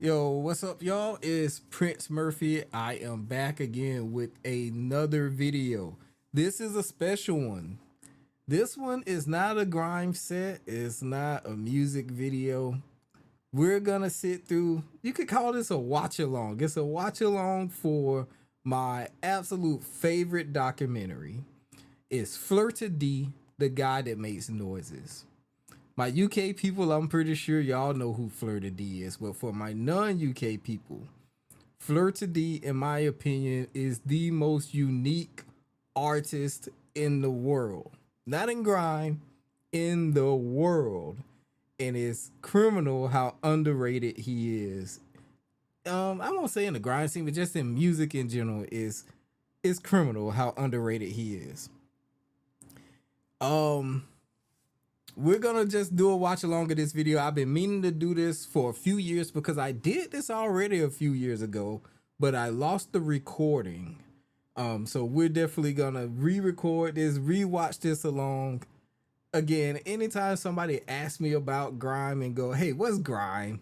Yo, what's up, y'all? It's Prince Murphy. I am back again with another video. This is a special one. This one is not a grime set. It's not a music video. We're gonna sit through, you could call this a watch along. It's a watch along for my absolute favorite documentary. It's Flirta D, the guy that makes noises. My UK people, I'm pretty sure y'all know who Flirta D is, but for my non-UK people, Flirta D, in my opinion, is the most unique artist in the world. Not in grime, in the world. And it's criminal how underrated he is. I won't say in the grime scene, but just in music in general, it's criminal how underrated he is. We're gonna just do a watch along of this video. I've been meaning to do this for a few years because I did this already a few years ago, but I lost the recording. So we're definitely gonna re-record this, re-watch this along. Again, anytime somebody asks me about grime and go, hey, what's grime?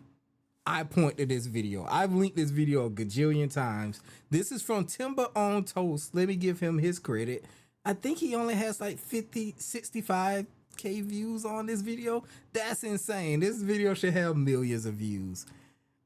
I point to this video. I've linked this video a gajillion times. This is from Timber on Toast. Let me give him his credit. I think he only has like 65K views on this video. That's insane. This video should have millions of views.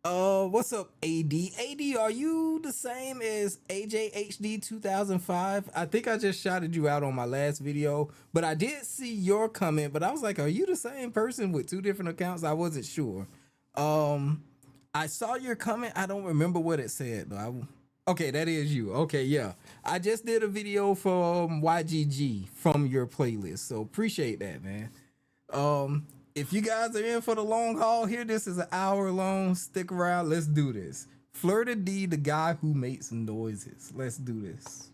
What's up, AD? AD, are you the same as AJHD 2005? I think I just shouted you out on my last video, but I did see your comment, but I was like, are you the same person with two different accounts? I wasn't sure. I saw your comment. I don't remember what it said though. Okay, that is you. Okay, yeah. I just did a video for YGG from your playlist, so appreciate that, man. If you guys are in for the long haul here, this is an hour long. Stick around. Let's do this. Flirta D, the guy who makes noises. Let's do this.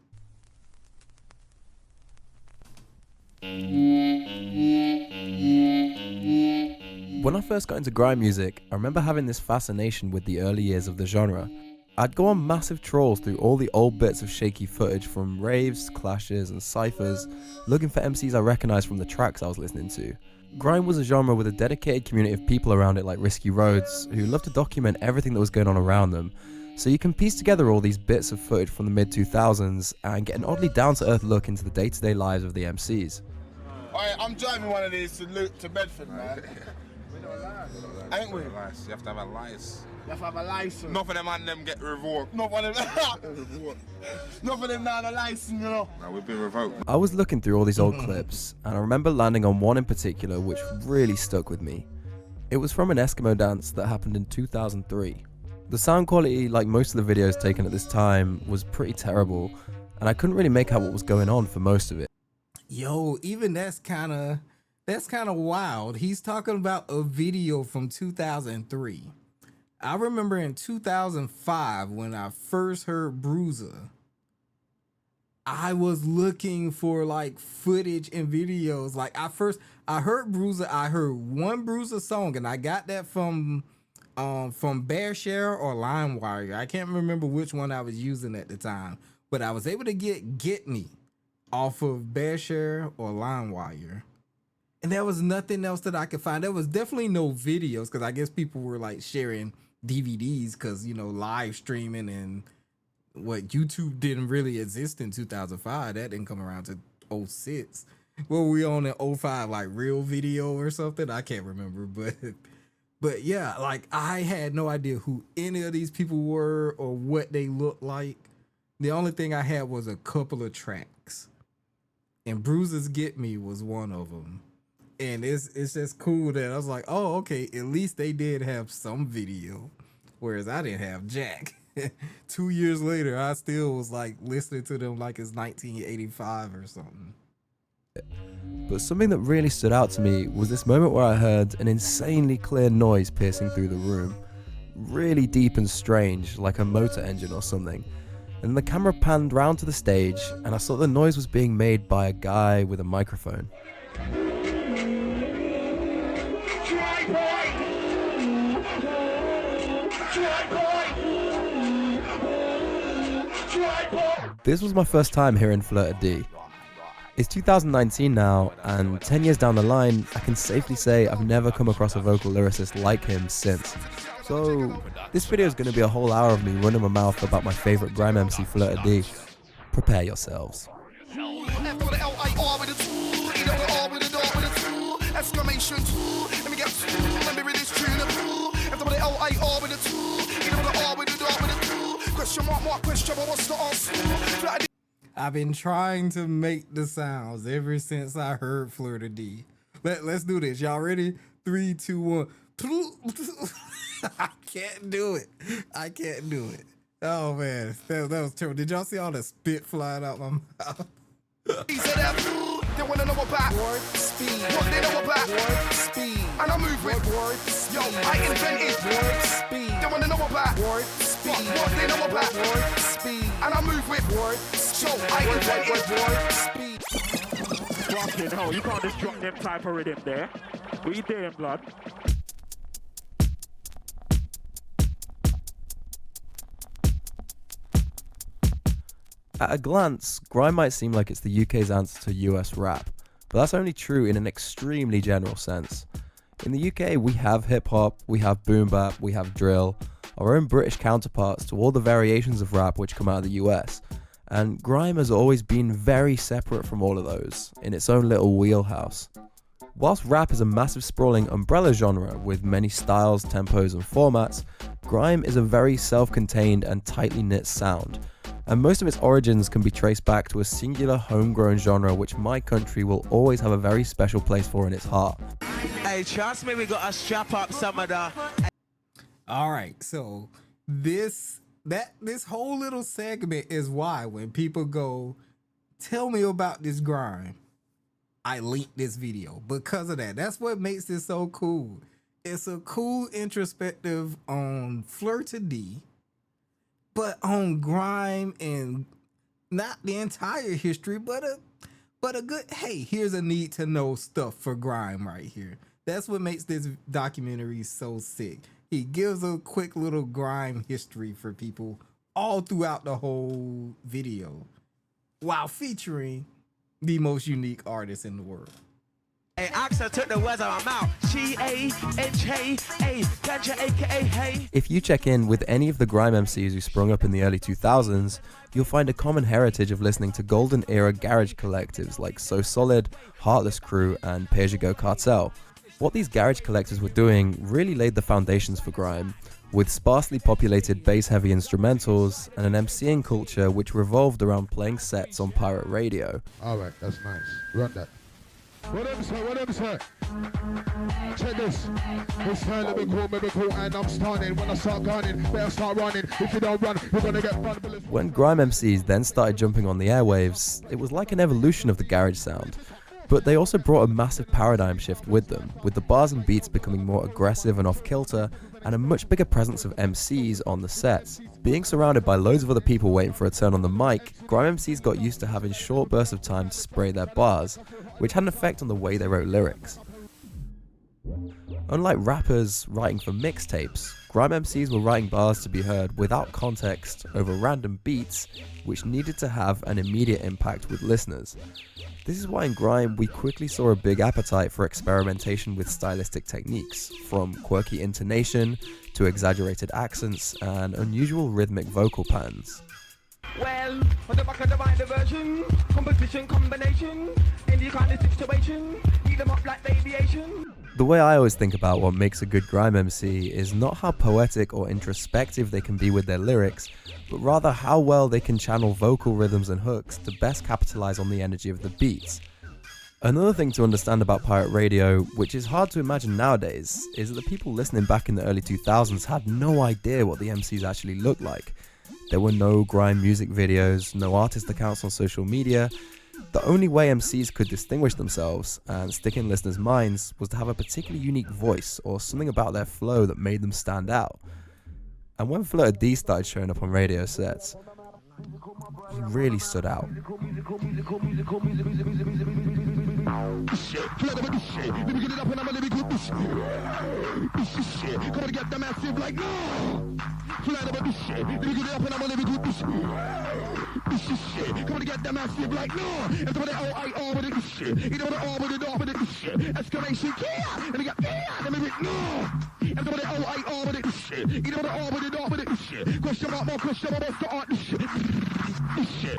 When I first got into grime music, I remember having this fascination with the early years of the genre. I'd go on massive trawls through all the old bits of shaky footage from raves, clashes and cyphers, looking for MCs I recognised from the tracks I was listening to. Grime was a genre with a dedicated community of people around it like Risky Roads, who loved to document everything that was going on around them. So you can piece together all these bits of footage from the mid-2000s and get an oddly down-to-earth look into the day-to-day lives of the MCs. Alright, I'm driving one of these to Bedford, man. Ain't we? You have to have a license. You have to have a license. None of them and them get revoked. None of them not a license, you know. No, we've been revoked. I was looking through all these old clips, and I remember landing on one in particular which really stuck with me. It was from an Eskimo dance that happened in 2003. The sound quality, like most of the videos taken at this time, was pretty terrible, and I couldn't really make out what was going on for most of it. Yo, even that's kind of wild. He's talking about a video from 2003. I remember in 2005 when I first heard Bruiser, I was looking for like footage and videos. Like I heard Bruiser, I heard one Bruiser song, and I got that from BearShare or LimeWire. I can't remember which one I was using at the time, but I was able to get Me off of BearShare or LimeWire. And there was nothing else that I could find. There was definitely no videos because I guess people were like sharing DVDs because, you know, live streaming and what YouTube didn't really exist in 2005. That didn't come around to 06. What were we on in 05, like Real Video or something? I can't remember, but yeah, like I had no idea who any of these people were or what they looked like. The only thing I had was a couple of tracks, and Bruiser's Get Me was one of them. And it's just cool that I was like, oh, okay, at least they did have some video, whereas I didn't have jack. 2 years later, I still was like listening to them like it's 1985 or something. But something that really stood out to me was this moment where I heard an insanely clear noise piercing through the room. Really deep and strange, like a motor engine or something. And the camera panned round to the stage, and I saw the noise was being made by a guy with a microphone. This was my first time hearing Flirta D. It's 2019 now, and 10 years down the line, I can safely say I've never come across a vocal lyricist like him since. So, this video is going to be a whole hour of me running my mouth about my favourite grime MC Flirta D. Prepare yourselves. I've been trying to make the sounds ever since I heard Flirta D. Let's do this. Y'all ready? 3, 2, 1. I can't do it. I can't do it. Oh man, that was terrible. Did y'all see all the spit flying out my mouth? They wanna know about warp speed. What they know about warp speed. And I move with warp speed. Yo, I invented warp speed. They wanna know about warp speed. What they know about warp speed. And I move with warp speed. Yo, I invented warp speed. Fucking hell, you can't just drop them type of rhythm there. What you doing, blood? At a glance, grime might seem like it's the UK's answer to US rap, but that's only true in an extremely general sense. In the UK, we have hip-hop, we have boom bap, we have drill, our own British counterparts to all the variations of rap which come out of the US, and grime has always been very separate from all of those, in its own little wheelhouse. Whilst rap is a massive sprawling umbrella genre with many styles, tempos and formats, grime is a very self-contained and tightly knit sound, and most of its origins can be traced back to a singular homegrown genre which my country will always have a very special place for in its heart. Hey, trust me, we gotta strap up some of the... Alright, so this whole little segment is why when people go, tell me about this grime, I link this video because of that. That's what makes this so cool. It's a cool introspective on Flirta D, but on grime and not the entire history, but a good, hey, here's a need to know stuff for grime right here. That's what makes this documentary so sick. He gives a quick little grime history for people all throughout the whole video while featuring the most unique artist in the world. Hey, Axel took the words out of my mouth. G-A-H-A-A, Ganja aka hey. If you check in with any of the grime MCs who sprung up in the early 2000s, you'll find a common heritage of listening to golden era garage collectives like So Solid, Heartless Crew and Pay As You Go Cartel. What these garage collectives were doing really laid the foundations for grime, with sparsely populated bass-heavy instrumentals and an MCing culture which revolved around playing sets on pirate radio. Alright, that's nice. Run that. What up, sir? Check this. This time let me cool, and I'm starting. When I start gunning, better start running. If you don't run, you're gonna get run. When grime MCs then started jumping on the airwaves, it was like an evolution of the garage sound. But they also brought a massive paradigm shift with them, with the bars and beats becoming more aggressive and off-kilter, and a much bigger presence of MCs on the sets. Being surrounded by loads of other people waiting for a turn on the mic, grime MCs got used to having short bursts of time to spray their bars, which had an effect on the way they wrote lyrics. Unlike rappers writing for mixtapes, grime MCs were writing bars to be heard without context over random beats, which needed to have an immediate impact with listeners. This is why in grime we quickly saw a big appetite for experimentation with stylistic techniques, from quirky intonation to exaggerated accents and unusual rhythmic vocal patterns. Well, on the back of the mind diversion, competition combination, any kind of situation, eat them up like aviation. The way I always think about what makes a good grime MC is not how poetic or introspective they can be with their lyrics, but rather how well they can channel vocal rhythms and hooks to best capitalize on the energy of the beats. Another thing to understand about pirate radio, which is hard to imagine nowadays, is that the people listening back in the early 2000s had no idea what the MCs actually looked like. There were no grime music videos, no artist accounts on social media. The only way MCs could distinguish themselves and stick in listeners' minds was to have a particularly unique voice or something about their flow that made them stand out. And when Flirta D started showing up on radio sets, he really stood out. shit. You know the R with it, with it, this shit. Question mark, more question mark, start this shit. This shit.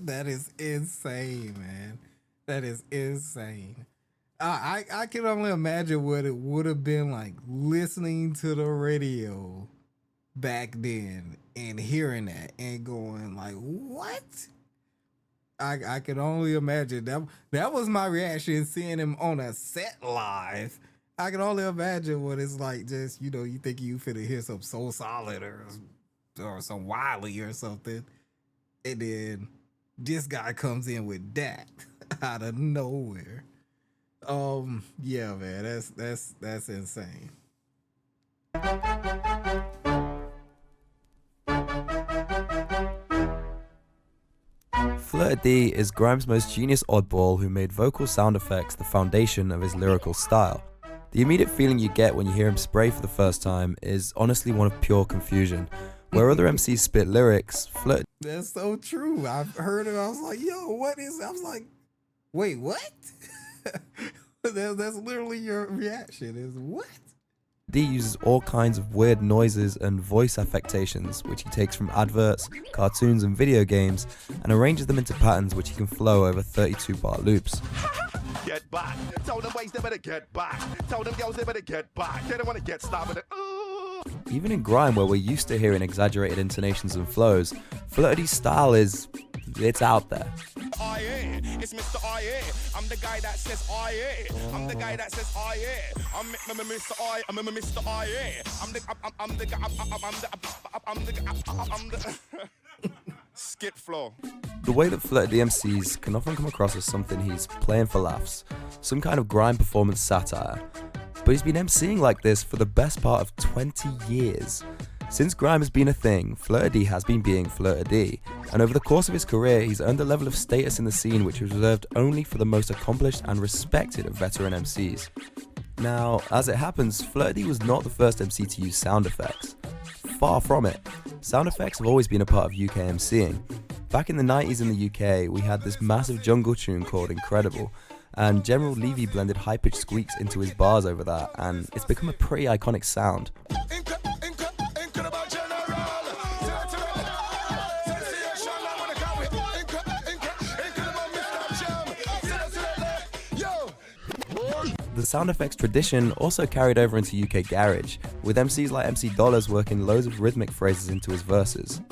That is insane, man. That is insane. I can only imagine what it would have been like listening to the radio back then and hearing that and going like, what? I could only imagine that was my reaction seeing him on a set live. I can only imagine what it's like. Just, you know, you think you finna hear some Soul Solid or some Wiley or something, and then this guy comes in with that out of nowhere. Yeah, man, that's insane. Flirta D is Grime's most genius oddball who made vocal sound effects the foundation of his lyrical style. The immediate feeling you get when you hear him spray for the first time is honestly one of pure confusion. Where other MCs spit lyrics, Flirta... That's so true. I've heard it. I was like, yo, what is... I was like, wait, what? That's literally your reaction is what? D uses all kinds of weird noises and voice affectations which he takes from adverts, cartoons and video games and arranges them into patterns which he can flow over 32-bar loops. Get back. Tell them boys they better get back. Tell them girls they better get back. They don't want to get started with it. Even in grime, where we're used to hearing exaggerated intonations and flows, Flirta D's style it's out there. Oh yeah, it's Mr. Oh yeah. I'm the guy that says oh yeah. I'm the guy that says oh yeah. I'm Mr. Oh, I'm Mr. Oh yeah. I'm the skit flow. The way that Flirta D MCs can often come across as something he's playing for laughs, some kind of grime performance satire. But he's been MCing like this for the best part of 20 years. Since grime has been a thing, Flirta D has been being Flirta D, and over the course of his career he's earned a level of status in the scene which is reserved only for the most accomplished and respected of veteran MCs. Now, as it happens, Flirta D was not the first MC to use sound effects. Far from it. Sound effects have always been a part of UK MCing. Back in the 90s in the UK, we had this massive jungle tune called Incredible, and General Levy blended high-pitched squeaks into his bars over that, and it's become a pretty iconic sound. The sound effects tradition also carried over into UK garage, with MCs like MC Dollars working loads of rhythmic phrases into his verses.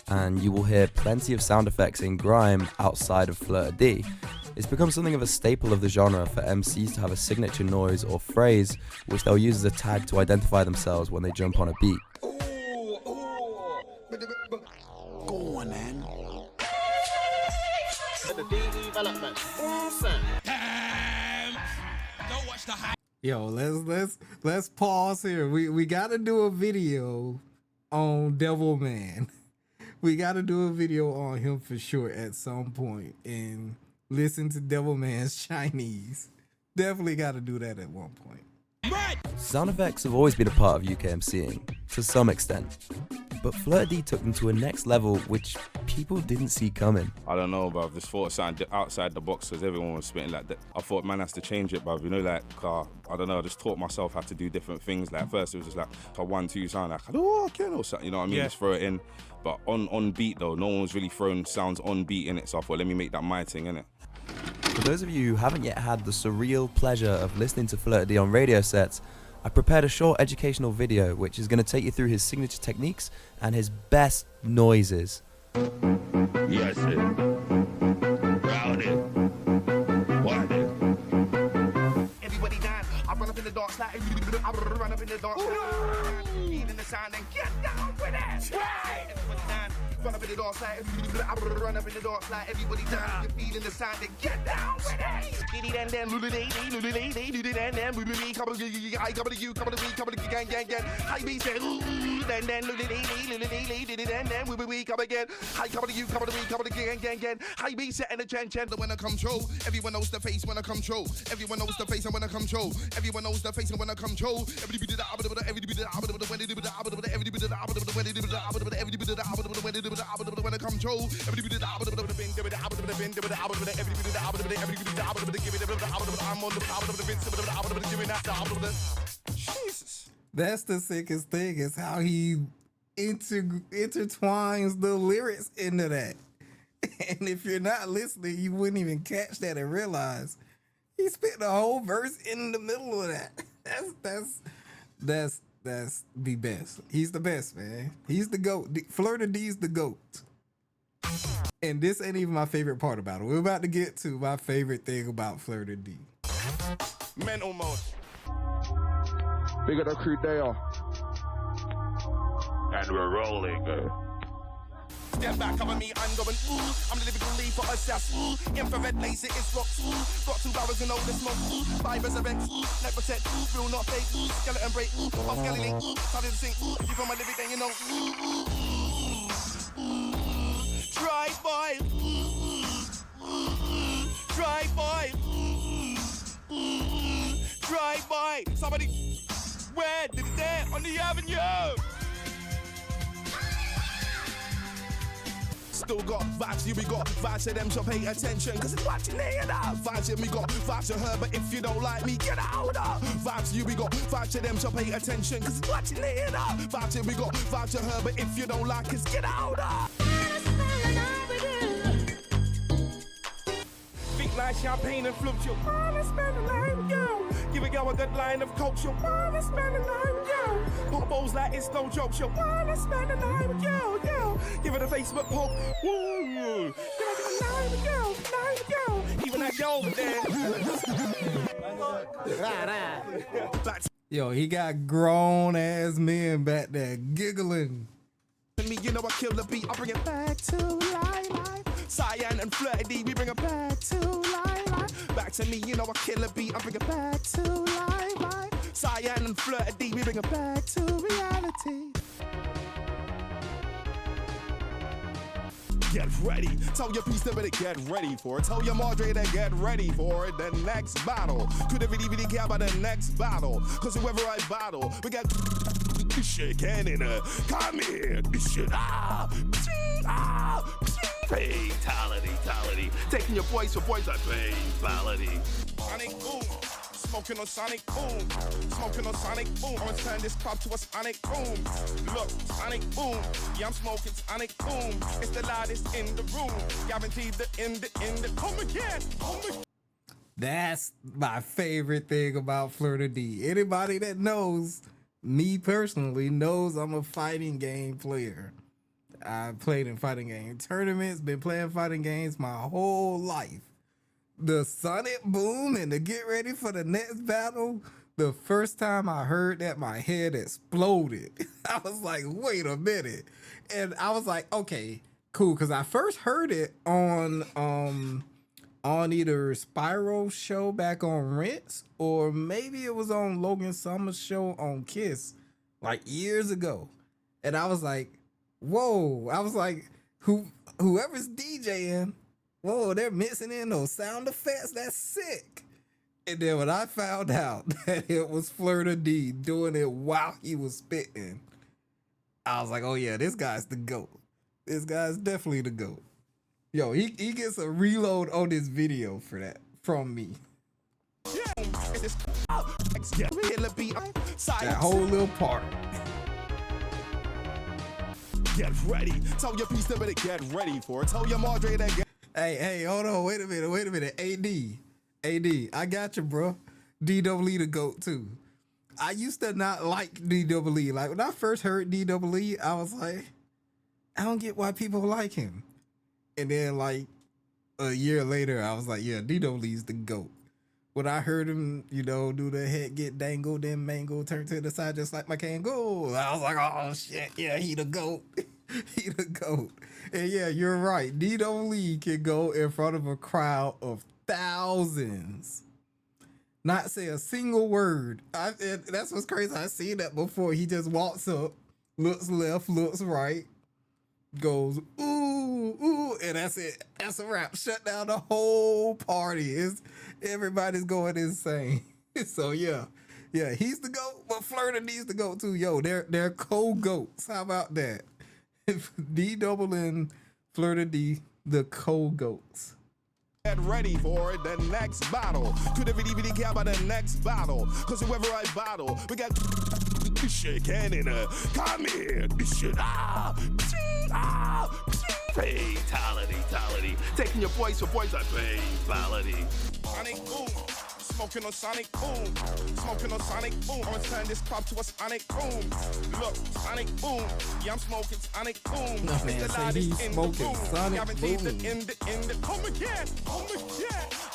And you will hear plenty of sound effects in grime outside of Flirta D. It's become something of a staple of the genre for MCs to have a signature noise or phrase which they'll use as a tag to identify themselves when they jump on a beat. Go on, man. Yo, let's pause here. We gotta do a video on Devil Man. We gotta do a video on him for sure at some point and listen to Devil Man's Chinese. Definitely gotta do that at one point. Sound effects have always been a part of UK MCing, to some extent. But Flirta D took them to a next level which people didn't see coming. I don't know, bruv. Just thought something outside the box because everyone was spitting like that. I thought, man, has to change it, bruv. You know, like, I don't know, I just taught myself how to do different things. Like, first it was just like a 1-2 sound, like, oh, okay, or something, you know what I mean? Yeah. Just throw it in. But on beat, though, no one was really throwing sounds on beat in it, so I thought, let me make that my thing, innit? For those of you who haven't yet had the surreal pleasure of listening to Flirta D on radio sets, I prepared a short educational video which is going to take you through his signature techniques and his best noises. Yes, sir. Rowdy. What? Everybody down. I run up in the dark slide. I run up in the dark slide. Feeling the sound and get down with it. Right. Everybody down. Run up in the dark slide. I run up in the dark slide. Everybody down. You're feeling the sound and get down with it. then couple of you, couple of me, couple of gang, high beat said, then we come again. High couple of you, couple of me, couple of gang, high beat set and the chen. When I come true, everyone knows the face when I come true. Everyone knows the face and when I come true. Everyone knows the face and when I come true. Everybody did when I come true. Jesus. That's the sickest thing is how he intertwines the lyrics into that. And if you're not listening, you wouldn't even catch that and realize he spit the whole verse in the middle of that. That's the best. He's the best, man. He's the GOAT. Flirta D's the GOAT. And this ain't even my favorite part about it. We're about to get to my favorite thing about Flirta D. Mental mode. Big up the crew there. And we're rolling. Step back, cover me, I'm going, I'm the lyrical lead for assess, infrared laser is rock, got 2 hours and all the smoke, 5 resurrect, net protect, real not fake, skeleton break, off skeleton, started to sing, you from my lyric then you know, drive by, somebody, where did it there on the avenue? Still got vibes, here we got vibes to them, so pay attention, cause it's watching here now. Vibes here we got vibes to her, but if you don't like me, get out now. Vibes here we got vibes to them, so pay attention, cause it's watching here now. Vibes here we got vibes to her, but if you don't like us, get out now. Think like champagne and flip you. Wanna spend the night with you. Give a girl a good line of culture. Wanna spend the night with you. Bobos like it's no joke. She wanna spend the night with you. Give her the Facebook poke. Woo. Give her the night with you. Even that girl over there. Yo, he got grown ass men back there giggling. Me, you know I kill the beat. I bring it back to life. Cyan and Flirta D, we bring it back to life. Back to me, you know I kill a beat. I bring it back to life. Cyan and Flirta D, we bring it back to reality. Get ready, tell your piece to better get ready for it. Tell your Madre to get ready for it. The next battle, couldn't really care about the next battle. Cause whoever I battle, we got this shit cannon. Come here, this shit, Fatality. Taking your voice for boys like fatality. Sonic boom, smoking on sonic boom, smoking on sonic boom. I'm gonna turn this club to a sonic boom. Look, sonic boom, yeah I'm smoking sonic boom. It's the loudest in the room, guaranteed the end. Come again. That's my favorite thing about Flirta D. Anybody that knows me personally knows I'm a fighting game player. I played in fighting game tournaments, been playing fighting games my whole life. The sonic boom and to get ready for the next battle, the first time I heard that, my head exploded. I was like, wait a minute. And I was like, okay, cool. Because I first heard it on either Spyro's show back on Rinse, or maybe it was on Logan Summer's show on Kiss, like years ago. And I was like, whoa. I was like, whoever's DJing, whoa, they're mixing in those sound effects. That's sick. And then when I found out that it was Flirta D doing it while he was spitting, I was like, oh yeah, this guy's the GOAT. This guy's definitely the GOAT. Yo, he gets a reload on this video for that from me. That whole little part. Get ready. Tell your piece to better get ready for it. Tell your Madre to get. Hey, hold on. Wait a minute. AD, I got you, bro. DWE the GOAT too. I used to not like DWE. Like when I first heard DWE, I was like, I don't get why people like him. And then like a year later, I was like, yeah, DWE's the GOAT. When I heard him, do the head get dangled, then mango turn to the side just like my Kangol, I was like, oh shit, yeah, he the GOAT. He the GOAT. And yeah, you're right. DWE can go in front of a crowd of thousands. Not say a single word. That's what's crazy. I seen that before. He just walks up, looks left, looks right, goes ooh ooh, and that's it. That's a wrap. Shut down the whole party. Everybody's going insane. So yeah, he's the GOAT, but Flirta needs to go too. Yo, they're co-goats. How about that? D Double and Flirta D, the co-goats. Get ready for the next battle. Could have really care about the next battle. Cause whoever I battle, we got this shit cannon. Come here, this shit. Fatality. Taking your boys for boys like fatality. Sonic boom. Smoking on sonic boom. Smoking on sonic boom. I'm gonna turn this club to a sonic boom. Look, sonic boom. Yeah, I'm smoking sonic boom. No, man, say he's smoking sonic boom. In the come again.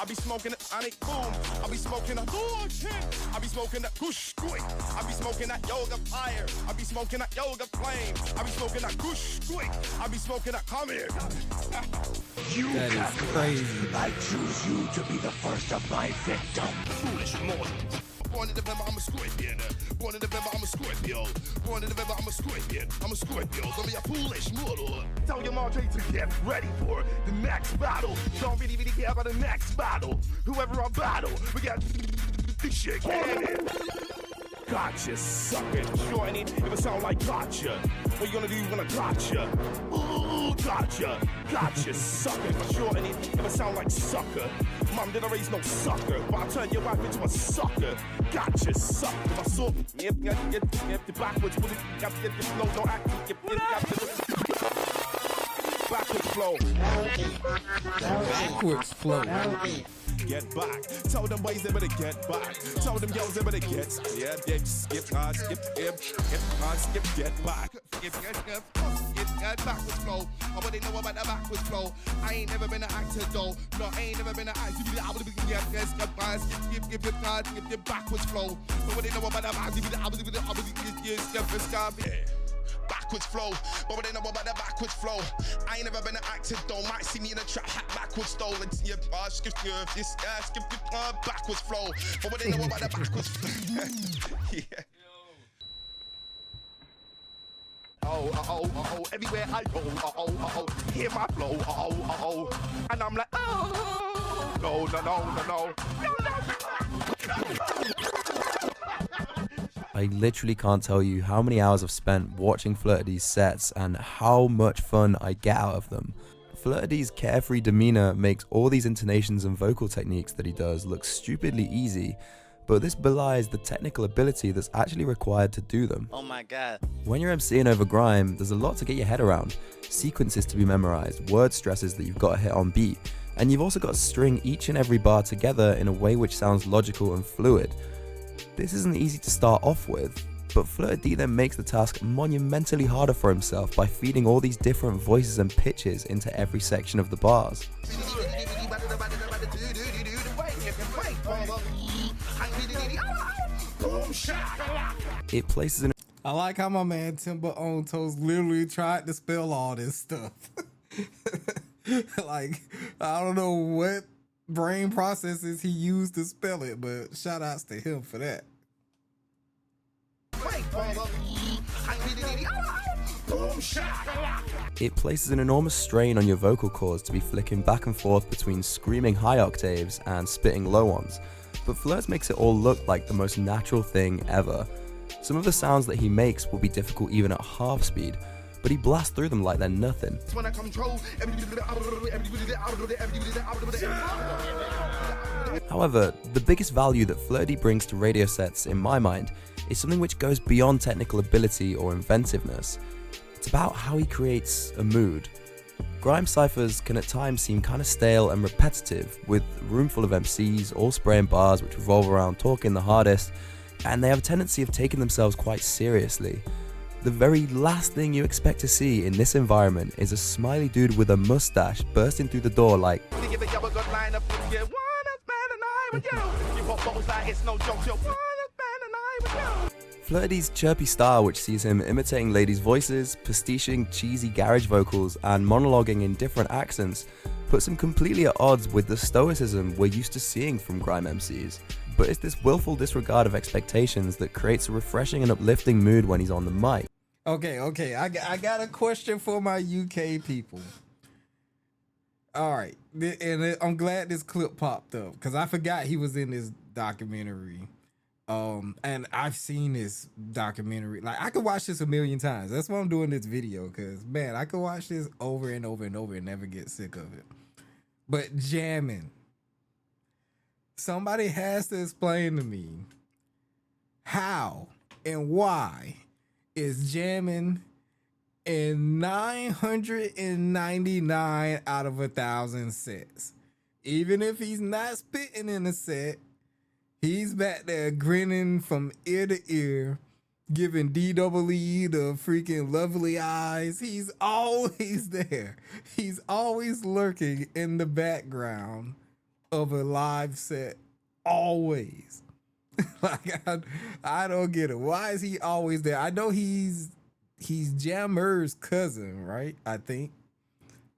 I be smoking a sonic boom. I be smoking a I be smoking that kush quick. I be smoking that yoga fire. I be smoking that yoga flame. I be smoking that kush quick. I be smoking that come here. That is crazy. I choose you to be the first of my victims. Foolish mortals. Born in November, I'm a Scorpion. Born in November, I'm a Scorpio. Born in November, I'm a Scorpion. I'm a Scorpio. Gonna be a foolish mortal. Tell your mom to get ready for the next battle. Don't really care about the next battle. Whoever I battle, we got this shit cannon. Gotcha, sucker. Sure, I need if it sound like gotcha. What you gonna do when I gotcha? Ooh, gotcha, sucker. For sure, I need if it sound like sucker. Mom didn't raise no sucker, but I'll turn your wife into a sucker. Gotcha, sucker. If I saw get the backwards, put it, got to get the flow, don't act, backwards flow. Backwards flow. Get back. Tell them boys they better get back. Tell them girls they better get skip, get back. Get backwards flow. I what they know about the backwards flow. I ain't never been an actor though. No, I ain't never been an actor. Get backwards flow. But what they know about the backwards flow, but what they know about the backwards flow. I ain't never been an actor though. Might see me in a trap hat backwards though. Let's skip backwards flow. But what they know about the backwards flow. Yeah. Oh, everywhere I go, hear my flow, and I'm like, no. I literally can't tell you how many hours I've spent watching Flirta D's sets and how much fun I get out of them. Flirta D's carefree demeanor makes all these intonations and vocal techniques that he does look stupidly easy, but this belies the technical ability that's actually required to do them. Oh my god. When you're MCing over grime, there's a lot to get your head around. Sequences to be memorized, word stresses that you've got to hit on beat, and you've also got to string each and every bar together in a way which sounds logical and fluid. This isn't easy to start off with, but Flirta D then makes the task monumentally harder for himself by feeding all these different voices and pitches into every section of the bars. It places an I like how my man Timber On Toes literally tried to spell all this stuff. Like, I don't know what brain processes he used to spell it, but shout outs to him for that. It places an enormous strain on your vocal cords to be flicking back and forth between screaming high octaves and spitting low ones, but Flirta makes it all look like the most natural thing ever. Some of the sounds that he makes will be difficult even at half speed, but he blasts through them like they're nothing. However, the biggest value that Flirta D brings to radio sets, in my mind, is something which goes beyond technical ability or inventiveness. It's about how he creates a mood. Grime cyphers can at times seem kind of stale and repetitive, with a room full of MCs all spraying bars which revolve around talking the hardest, and they have a tendency of taking themselves quite seriously. The very last thing you expect to see in this environment is a smiley dude with a mustache bursting through the door like, Flirta D's chirpy style, which sees him imitating ladies' voices, pastiching cheesy garage vocals, and monologuing in different accents, puts him completely at odds with the stoicism we're used to seeing from grime MCs. But it's this willful disregard of expectations that creates a refreshing and uplifting mood when he's on the mic. Okay, I got a question for my UK people. All right, and I'm glad this clip popped up because I forgot he was in this documentary. And I've seen this documentary. Like, I could watch this a million times. That's why I'm doing this video, because, man, I could watch this over and over and over and never get sick of it. But jamming. Somebody has to explain to me how and why is jamming in 999 out of 1,000 sets. Even if he's not spitting in a set, he's back there grinning from ear to ear, giving DWE the freaking lovely eyes. He's always there. He's always lurking in the background of a live set. Always. Like, I don't get it. Why is he always there? I know he's Jammer's cousin, right? I think.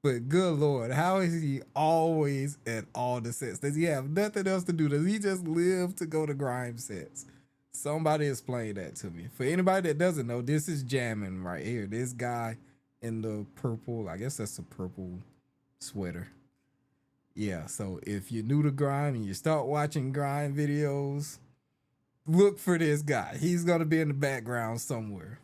But good Lord, how is he always at all the sets? Does he have nothing else to do? Does he just live to go to grime sets? Somebody explain that to me. For anybody that doesn't know, this is jamming right here. This guy in the purple, I guess that's a purple sweater. Yeah, so if you're new to grime and you start watching grime videos, look for this guy. He's going to be in the background somewhere.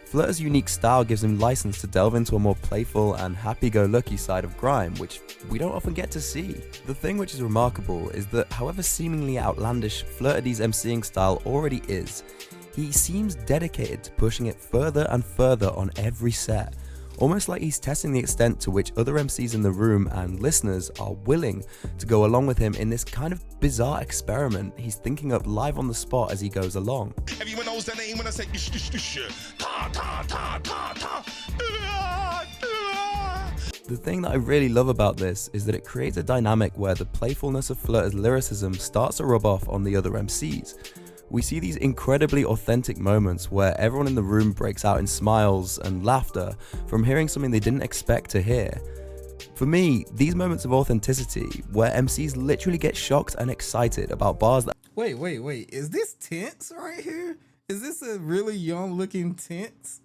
Flirta's unique style gives him license to delve into a more playful and happy-go-lucky side of grime, which we don't often get to see. The thing which is remarkable is that however seemingly outlandish Flirta D's MCing style already is, he seems dedicated to pushing it further and further on every set. Almost like he's testing the extent to which other MCs in the room and listeners are willing to go along with him in this kind of bizarre experiment he's thinking up live on the spot as he goes along. Everyone knows the name when I say ta ta ta ta ta. The thing that I really love about this is that it creates a dynamic where the playfulness of Flirta's lyricism starts to rub off on the other MCs. We see these incredibly authentic moments where everyone in the room breaks out in smiles and laughter from hearing something they didn't expect to hear. For me, these moments of authenticity, where MCs literally get shocked and excited about bars that— Wait. Is this Tense right here? Is this a really young looking Tense?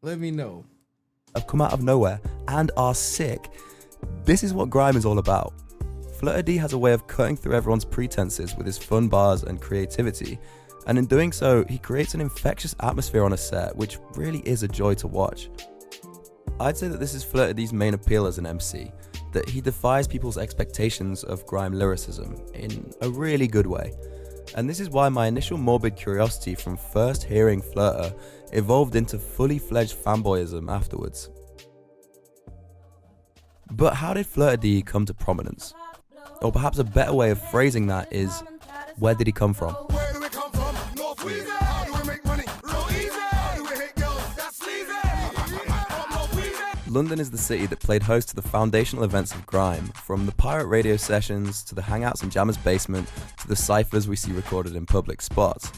Let me know. have come out of nowhere and are sick. This is what grime is all about. Flirta D has a way of cutting through everyone's pretenses with his fun bars and creativity, and in doing so, he creates an infectious atmosphere on a set, which really is a joy to watch. I'd say that this is Flirta D's main appeal as an MC, that he defies people's expectations of grime lyricism in a really good way. And this is why my initial morbid curiosity from first hearing Flirta evolved into fully fledged fanboyism afterwards. But how did Flirta D come to prominence? Or perhaps a better way of phrasing that is, where did he come from? Where do we come from? North Weezy. How do we make money? Real easy. How do we hit girls? That's sleazy. North Weezy. London is the city that played host to the foundational events of grime, from the pirate radio sessions, to the hangouts in Jammer's basement, to the cyphers we see recorded in public spots.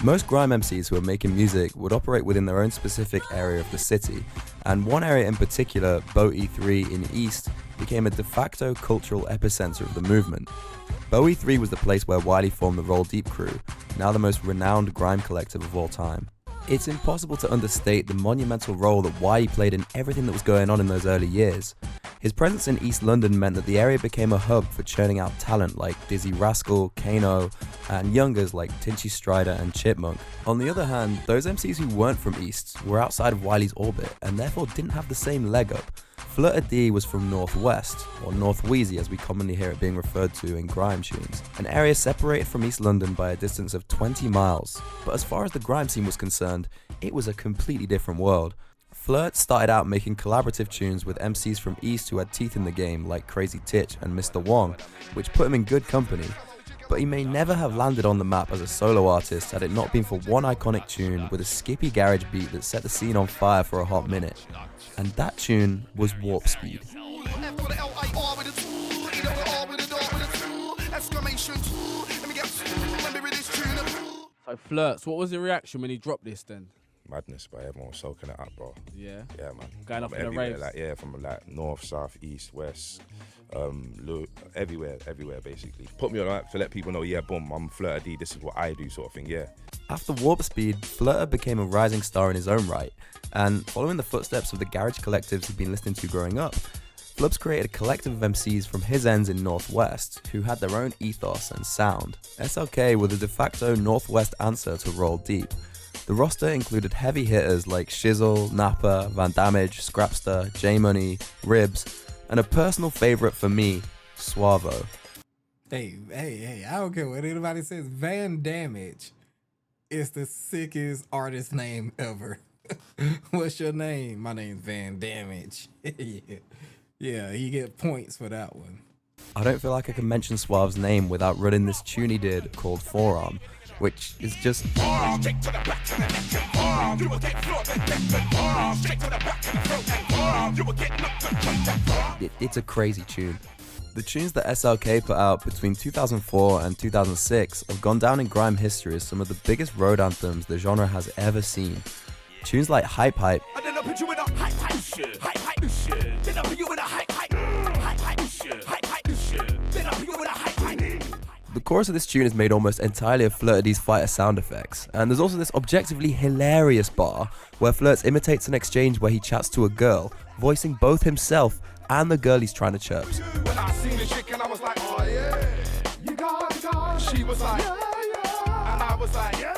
Most grime MCs who are making music would operate within their own specific area of the city, and one area in particular, Bow E3 in East, became a de facto cultural epicenter of the movement. Bow E3 was the place where Wiley formed the Roll Deep crew, now the most renowned grime collective of all time. It's impossible to understate the monumental role that Wiley played in everything that was going on in those early years. His presence in East London meant that the area became a hub for churning out talent like Dizzy Rascal, Kano, and youngers like Tinchy Strider and Chipmunk. On the other hand, those MCs who weren't from East were outside of Wiley's orbit and therefore didn't have the same leg up. Flirta D was from Northwest, or North Wheezy as we commonly hear it being referred to in grime tunes, an area separated from East London by a distance of 20 miles. But as far as the grime scene was concerned, it was a completely different world. Flirt started out making collaborative tunes with MCs from East who had teeth in the game like Crazy Titch and Mr. Wong, which put him in good company. But he may never have landed on the map as a solo artist had it not been for one iconic tune with a skippy garage beat that set the scene on fire for a hot minute. And that tune was Warp Speed. So Flirts, what was the reaction when he dropped this then? madness, but everyone was soaking it up, bro. Yeah. Yeah, man. Going off From in the everywhere, raves. like, yeah, from like north, south, east, west, everywhere, basically. Put me on like to let people know, yeah, boom, I'm Flirta D, this is what I do, sort of thing, yeah. After Warp Speed, Flirta became a rising star in his own right, and following the footsteps of the garage collectives he'd been listening to growing up, Flubs created a collective of MCs from his ends in Northwest who had their own ethos and sound. SLK were the de facto Northwest answer to Roll Deep. The roster included heavy hitters like Shizzle, Napa, Van Damage, Scrapster, J-Money, Ribs, and a personal favorite for me, Suavo. Hey, I don't care what anybody says. Van Damage is the sickest artist name ever. What's your name? My name's Van Damage. Yeah, you get points for that one. I don't feel like I can mention Suave's name without running this tune he did called Forearm, which is just... It's a crazy tune. The tunes that SLK put out between 2004 and 2006 have gone down in grime history as some of the biggest road anthems the genre has ever seen. Tunes like Hype Hype, the chorus of this tune is made almost entirely of Flirta D's fighter sound effects, and there's also this objectively hilarious bar where Flirts imitates an exchange where he chats to a girl, voicing both himself and the girl he's trying to chirp. When I seen the chick and I was like, oh yeah, you got it. She was like, yeah. And I was like, yeah,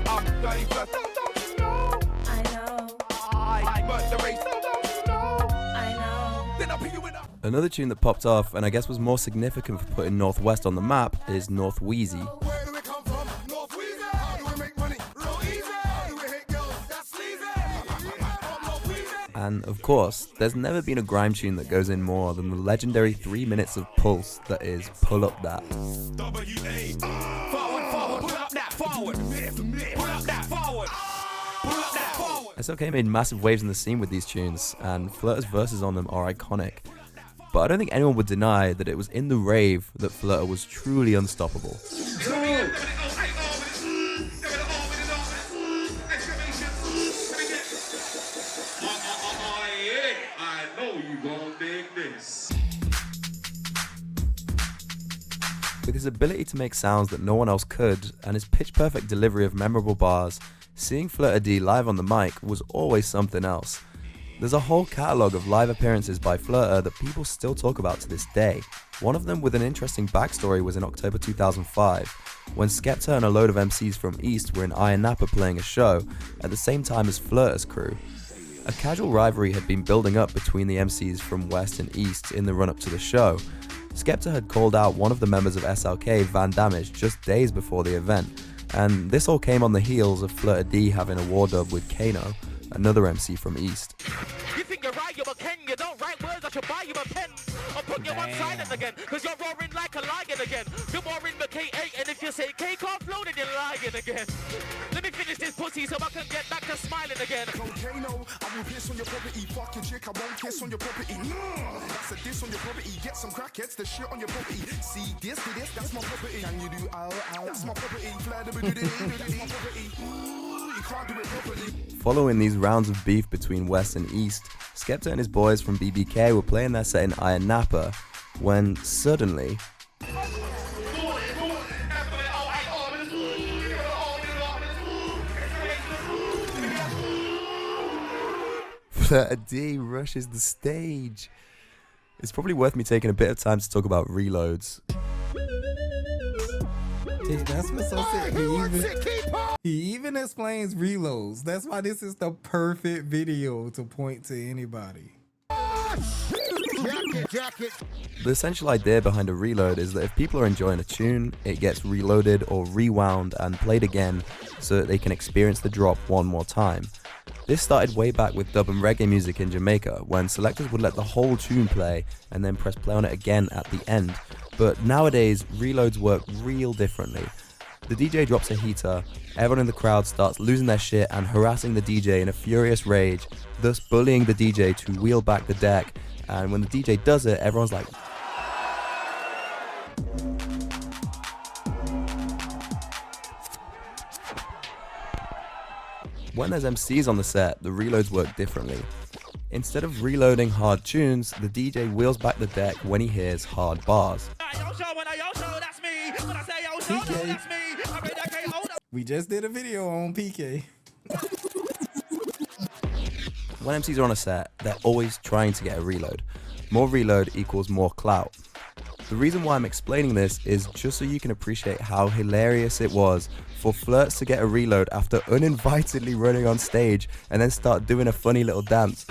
I'm 31st, don't you know? I know. I murder race, don't you know? I know. Then I'll put you in a... Another tune that popped off, and I guess was more significant for putting Northwest on the map, is North Wheezy. Where do we come from? North Wheezy. How do we make money? Real easy. How do we hate girls? That's sleazy. I'm North Wheezy. And of course, there's never been a grime tune that goes in more than the legendary 3 minutes of pulse that is Pull Up That. W-A. Forward, pull up that, forward. Pull up that, forward. Pull up that, forward. SLK made massive waves in the scene with these tunes, and Flirta's verses on them are iconic. But I don't think anyone would deny that it was in the rave that Flirta was truly unstoppable. I know you gon' dig this. With his ability to make sounds that no one else could, and his pitch-perfect delivery of memorable bars, seeing Flirta D live on the mic was always something else. There's a whole catalogue of live appearances by Flirta that people still talk about to this day. One of them with an interesting backstory was in October 2005, when Skepta and a load of MCs from East were in Iron Napa playing a show, at the same time as Flirta's crew. A casual rivalry had been building up between the MCs from West and East in the run-up to the show. Skepta had called out one of the members of SLK, Van Damage, just days before the event, and this all came on the heels of Flirta D having a war dub with Kano, another MC from East. You think you're right, you're a Ken, you don't write words, I should buy you a pen. I'll put you on silent again, cause you're roaring like a lion again. You're roaring the K8, and if you say K can't flow, then you're lying again. Let me finish this pussy so I can get back to smiling again. Volcano, I will piss on your property. Fuck your chick, I won't kiss on your property. That's a diss on your property. Get some crackheads, the shit on your property. See this, that's my property. Can you do that's my property. Flirta, that's my property. You can't do it properly. Following these rounds of beef between West and East, Skepta and his boys from BBK were playing their set in Iron Napa, when suddenly... Flirta D rushes the stage. It's probably worth me taking a bit of time to talk about reloads. That's what's so sick. He even explains reloads. That's why this is the perfect video to point to anybody. The essential idea behind a reload is that if people are enjoying a tune, it gets reloaded or rewound and played again so that they can experience the drop one more time. This started way back with dub and reggae music in Jamaica, when selectors would let the whole tune play and then press play on it again at the end. But nowadays, reloads work real differently. The DJ drops a heater, everyone in the crowd starts losing their shit and harassing the DJ in a furious rage, thus bullying the DJ to wheel back the deck, and when the DJ does it, everyone's like... When there's MCs on the set, the reloads work differently. Instead of reloading hard tunes, the DJ wheels back the deck when he hears hard bars. We just did a video on PK. When MCs are on a set, they're always trying to get a reload. More reload equals more clout. The reason why I'm explaining this is just so you can appreciate how hilarious it was for Flirta to get a reload after uninvitedly running on stage and then start doing a funny little dance.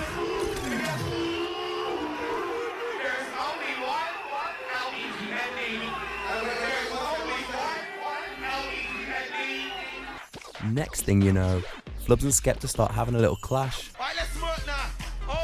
Next thing you know, Flubs and Skepta start having a little clash. Alright, let's smirk now.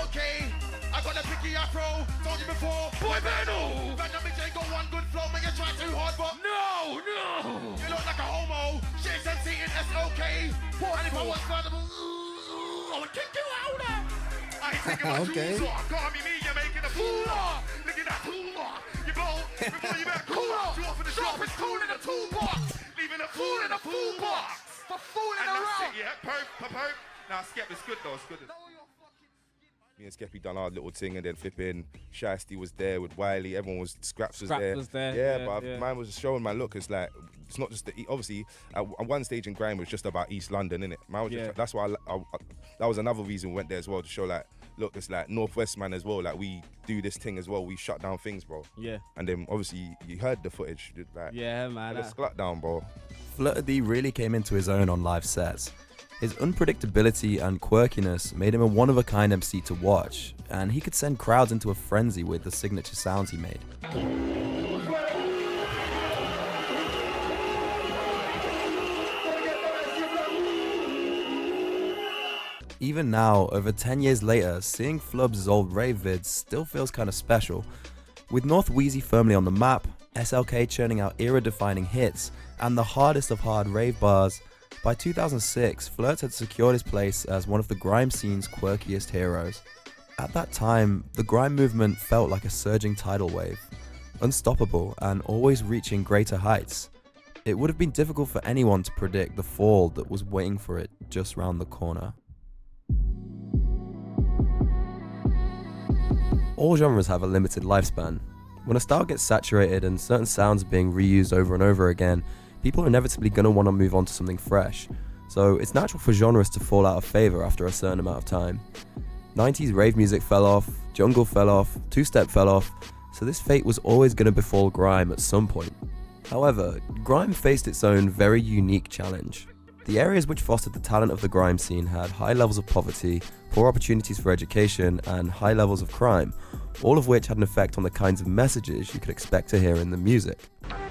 Okay, I got a picky afro. Told you before. Boy, Beno! Random bitch ain't got one good flow. Make you try too hard, but no. You look like a homo. Shakes and seating, that's okay. And if I was further, I would kick you out. I ain't taking my Okay. tools off. Can't be me, you're making a fool off. Look at that tool off. You blow before you better cool off. You off in the shop, it's cool in the toolbox. Leaving a fool in a fool box. For fooling around. Yeah, perp. Nah, Skep, it's good though, it's good. Me and Skeppy done our little thing, and then flipping Shiesty was there with Wiley. Everyone was Scraps was there. Yeah, but mine was showing, man. Look, it's like it's not just the obviously at one stage in grime was just about East London, innit? Man was just, that's why I that was another reason we went there as well, to show like, look, it's like Northwest man as well. Like we do this thing as well. We shut down things, bro. Yeah. And then obviously you heard the footage, like yeah, man. Let's glut down, bro. Flirta D really came into his own on live sets. His unpredictability and quirkiness made him a one-of-a-kind MC to watch, and he could send crowds into a frenzy with the signature sounds he made. Even now, over 10 years later, seeing Flubs' old rave vids still feels kinda special. With North Wheezy firmly on the map, SLK churning out era-defining hits, and the hardest of hard rave bars, by 2006, Flirta had secured his place as one of the grime scene's quirkiest heroes. At that time, the grime movement felt like a surging tidal wave, unstoppable and always reaching greater heights. It would have been difficult for anyone to predict the fall that was waiting for it just round the corner. All genres have a limited lifespan. When a style gets saturated and certain sounds are being reused over and over again, people are inevitably going to want to move on to something fresh, so it's natural for genres to fall out of favour after a certain amount of time. 90s rave music fell off, jungle fell off, two-step fell off, so this fate was always going to befall grime at some point. However, grime faced its own very unique challenge. The areas which fostered the talent of the grime scene had high levels of poverty, poor opportunities for education, and high levels of crime, all of which had an effect on the kinds of messages you could expect to hear in the music.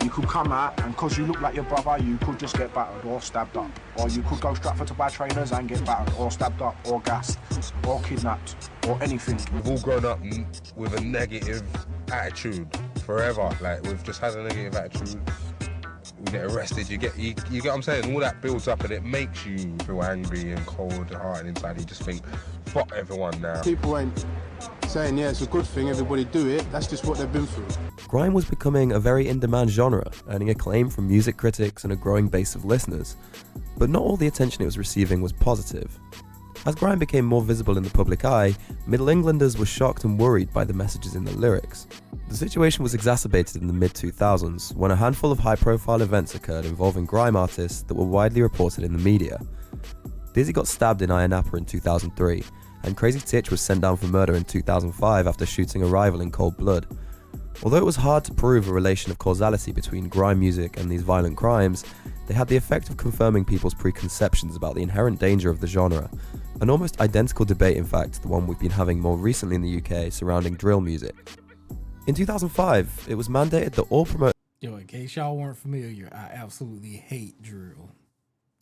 You could come out and because you look like your brother, you could just get battered or stabbed up. Or you could go Stratford to buy trainers and get battered or stabbed up or gassed or kidnapped or anything. We've all grown up with a negative attitude forever. Like we've just had a negative attitude. We get arrested, you get what I'm saying? All that builds up and it makes you feel angry and cold-hearted inside. You just think, fuck everyone now. People ain't saying, yeah, it's a good thing, everybody do it. That's just what they've been through. Grime was becoming a very in-demand genre, earning acclaim from music critics and a growing base of listeners. But not all the attention it was receiving was positive. As grime became more visible in the public eye, Middle Englanders were shocked and worried by the messages in the lyrics. The situation was exacerbated in the mid-2000s, when a handful of high-profile events occurred involving grime artists that were widely reported in the media. Dizzy got stabbed in Ayia Napa in 2003, and Crazy Titch was sent down for murder in 2005 after shooting a rival in cold blood. Although it was hard to prove a relation of causality between grime music and these violent crimes, they had the effect of confirming people's preconceptions about the inherent danger of the genre, an almost identical debate in fact to the one we've been having more recently in the UK surrounding drill music. In 2005, it was mandated that all promoters... Yo, in case y'all weren't familiar, I absolutely hate drill.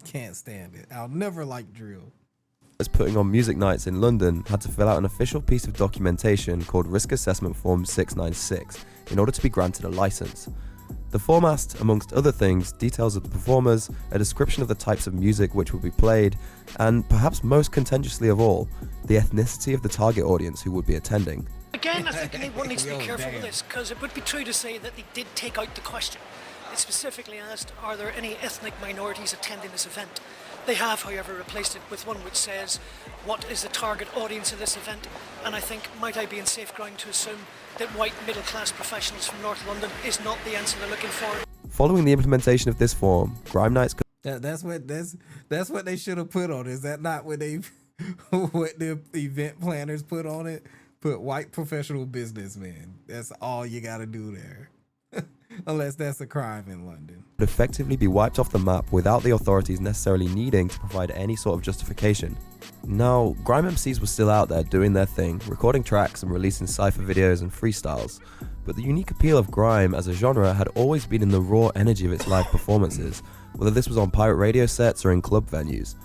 Can't stand it. I'll never like drill. ...putting on music nights in London had to fill out an official piece of documentation called Risk Assessment Form 696 in order to be granted a license. The form asked, amongst other things, details of the performers, a description of the types of music which would be played, and perhaps most contentiously of all, the ethnicity of the target audience who would be attending. Again, I think one needs to be careful with this, because it would be true to say that they did take out the question. It specifically asked, are there any ethnic minorities attending this event? They have, however, replaced it with one which says, what is the target audience of this event? And I think, might I be in safe ground to assume that white middle-class professionals from North London is not the answer they're looking for. Following the implementation of this form, Grime Nights That's what they should have put on. Is that not what they what the event planners put on it? Put white professional businessmen. That's all you got to do there. Unless that's a crime in London. Could effectively be wiped off the map without the authorities necessarily needing to provide any sort of justification. Now, grime MCs were still out there doing their thing, recording tracks and releasing cypher videos and freestyles, but the unique appeal of grime as a genre had always been in the raw energy of its live performances, whether this was on pirate radio sets or in club venues.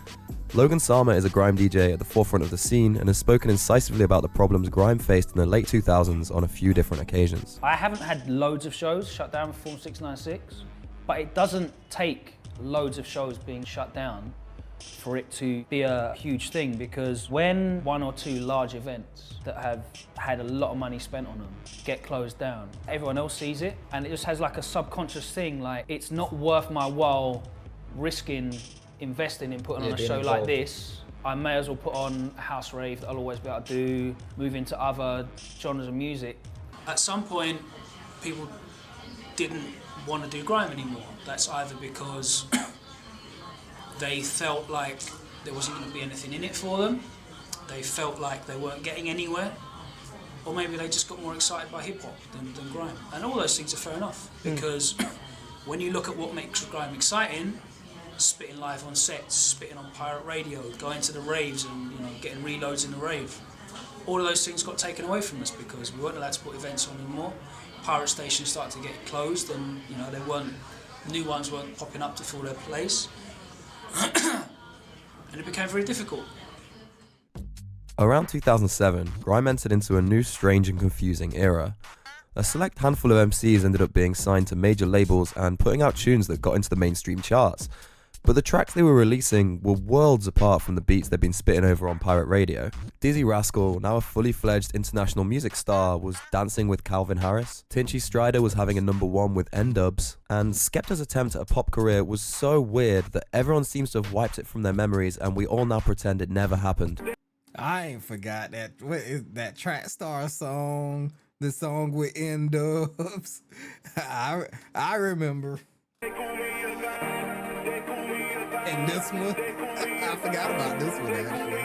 Logan Sama is a grime DJ at the forefront of the scene and has spoken incisively about the problems grime faced in the late 2000s on a few different occasions. I haven't had loads of shows shut down with Form 696, but it doesn't take loads of shows being shut down for it to be a huge thing, because when one or two large events that have had a lot of money spent on them get closed down, everyone else sees it and it just has like a subconscious thing, like it's not worth my while risking investing in putting on a show like this. I may as well put on a house rave that I'll always be able to do, move into other genres of music. At some point, people didn't want to do grime anymore. That's either because they felt like there wasn't going to be anything in it for them, they felt like they weren't getting anywhere, or maybe they just got more excited by hip-hop than grime. And all those things are fair enough, because when you look at what makes grime exciting, spitting live on sets, spitting on pirate radio, going to the raves and getting reloads in the rave. All of those things got taken away from us because we weren't allowed to put events on anymore. Pirate stations started to get closed and new ones weren't popping up to fill their place. And it became very difficult. Around 2007, grime entered into a new strange and confusing era. A select handful of MCs ended up being signed to major labels and putting out tunes that got into the mainstream charts. But the tracks they were releasing were worlds apart from the beats they'd been spitting over on pirate radio. Dizzy Rascal, now a fully fledged international music star, was dancing with Calvin Harris. Tinchy Strider was having a #1 with N-Dubs. And Skepta's attempt at a pop career was so weird that everyone seems to have wiped it from their memories and we all now pretend it never happened. I ain't forgot that. What is that Track Star song? The song with N-Dubs. I remember. And this one, I forgot about this one actually.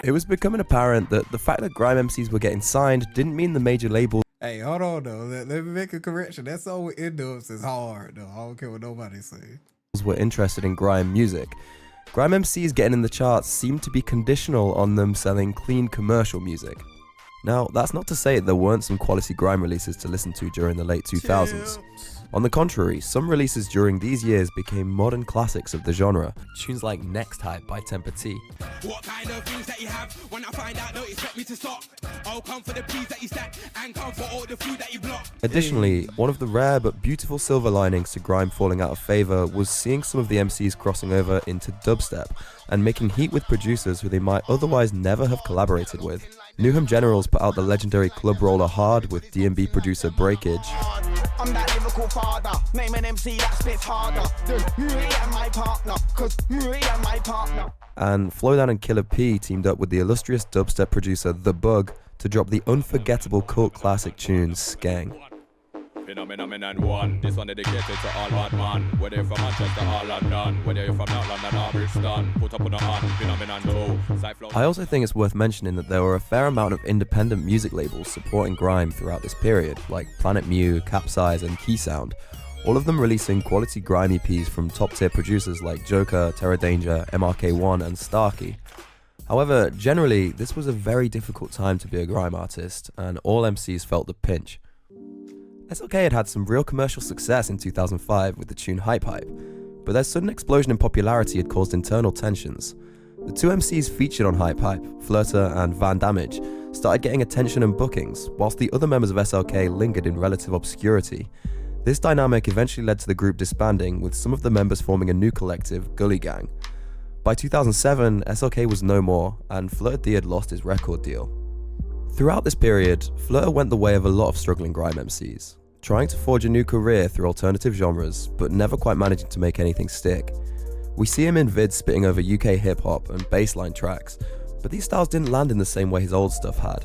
It was becoming apparent that the fact that grime MCs were getting signed didn't mean the major labels Hey, hold on though. Let me make a correction. That song with N-Dubs is hard though. I don't care what nobody say. were interested in grime music. Grime MCs getting in the charts seemed to be conditional on them selling clean commercial music. Now, that's not to say there weren't some quality grime releases to listen to during the late 2000s. On the contrary, some releases during these years became modern classics of the genre. Tunes like Next Hype by Temper T. What kind of things that you have? When I find out, don't expect me to stop. I'll come for the peas that you stack and come for all the food that you block. Additionally, one of the rare but beautiful silver linings to grime falling out of favour was seeing some of the MCs crossing over into dubstep and making heat with producers who they might otherwise never have collaborated with. Newham Generals put out the legendary club roller Hard with D&B producer Breakage. I'm that lyrical father, name an MC that spits harder than me and my partner, cause me and my partner. And Flowdown and Killer P teamed up with the illustrious dubstep producer The Bug to drop the unforgettable cult classic tune Skeng. Phenomenon one. This one dedicated to all bad man. Whether you're from Manchester or London, whether you're from North London or Brixton, put up on the hand. Phenomenon two. I also think it's worth mentioning that there were a fair amount of independent music labels supporting grime throughout this period, like Planet Mew, Capsize, and Key Sound. All of them releasing quality grime EPs from top-tier producers like Joker, Terror Danger, MRK1, and Starkey. However, generally, this was a very difficult time to be a grime artist, and all MCs felt the pinch. SLK had had some real commercial success in 2005 with the tune Hype Hype, but their sudden explosion in popularity had caused internal tensions. The two MCs featured on Hype Hype, Flirta and Van Damage, started getting attention and bookings, whilst the other members of SLK lingered in relative obscurity. This dynamic eventually led to the group disbanding, with some of the members forming a new collective, Gully Gang. By 2007, SLK was no more, and Flirta D had lost his record deal. Throughout this period, Flirta went the way of a lot of struggling grime MCs, trying to forge a new career through alternative genres, but never quite managing to make anything stick. We see him in vids spitting over UK hip-hop and bassline tracks, but these styles didn't land in the same way his old stuff had.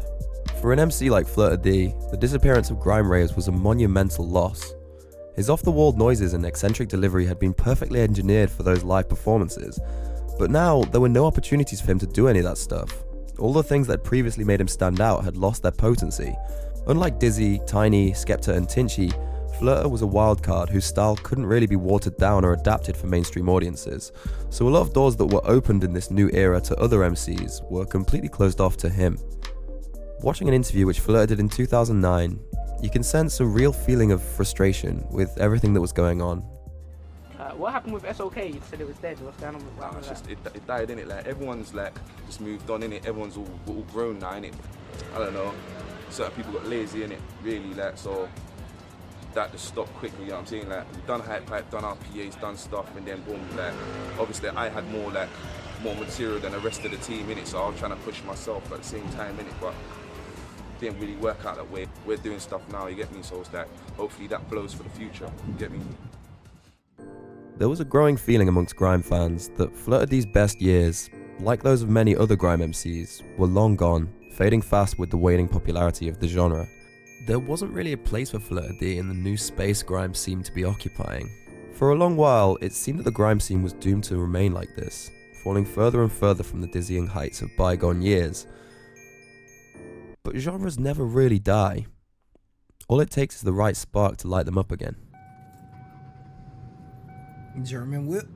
For an MC like Flirta D, the disappearance of grime raves was a monumental loss. His off-the-wall noises and eccentric delivery had been perfectly engineered for those live performances, but now there were no opportunities for him to do any of that stuff. All the things that previously made him stand out had lost their potency. Unlike Dizzy, Tiny, Skepta and Tinchy, Flirta was a wild card whose style couldn't really be watered down or adapted for mainstream audiences, so a lot of doors that were opened in this new era to other MCs were completely closed off to him. Watching an interview which Flirta did in 2009, you can sense a real feeling of frustration with everything that was going on. What happened with SOK? You said it was dead. What's going on with that? It's just, it died, innit? Like, everyone's like just moved on, innit? Everyone's all grown now, innit? I don't know. Certain people got lazy, innit? Really, like, so that just stopped quickly, you know what I'm saying? Like, we've done hype pipe, done our PAs, done stuff, and then boom, like, obviously I had more material than the rest of the team, innit? So I was trying to push myself at the same time, innit? But didn't really work out that way. We're doing stuff now, you get me? So it's like, hopefully that blows for the future, you get me? There was a growing feeling amongst grime fans that Flirta D's best years, like those of many other grime MCs, were long gone, fading fast with the waning popularity of the genre. There wasn't really a place for Flirta D in the new space grime seemed to be occupying. For a long while, it seemed that the grime scene was doomed to remain like this, falling further and further from the dizzying heights of bygone years. But genres never really die. All it takes is the right spark to light them up again. German whip.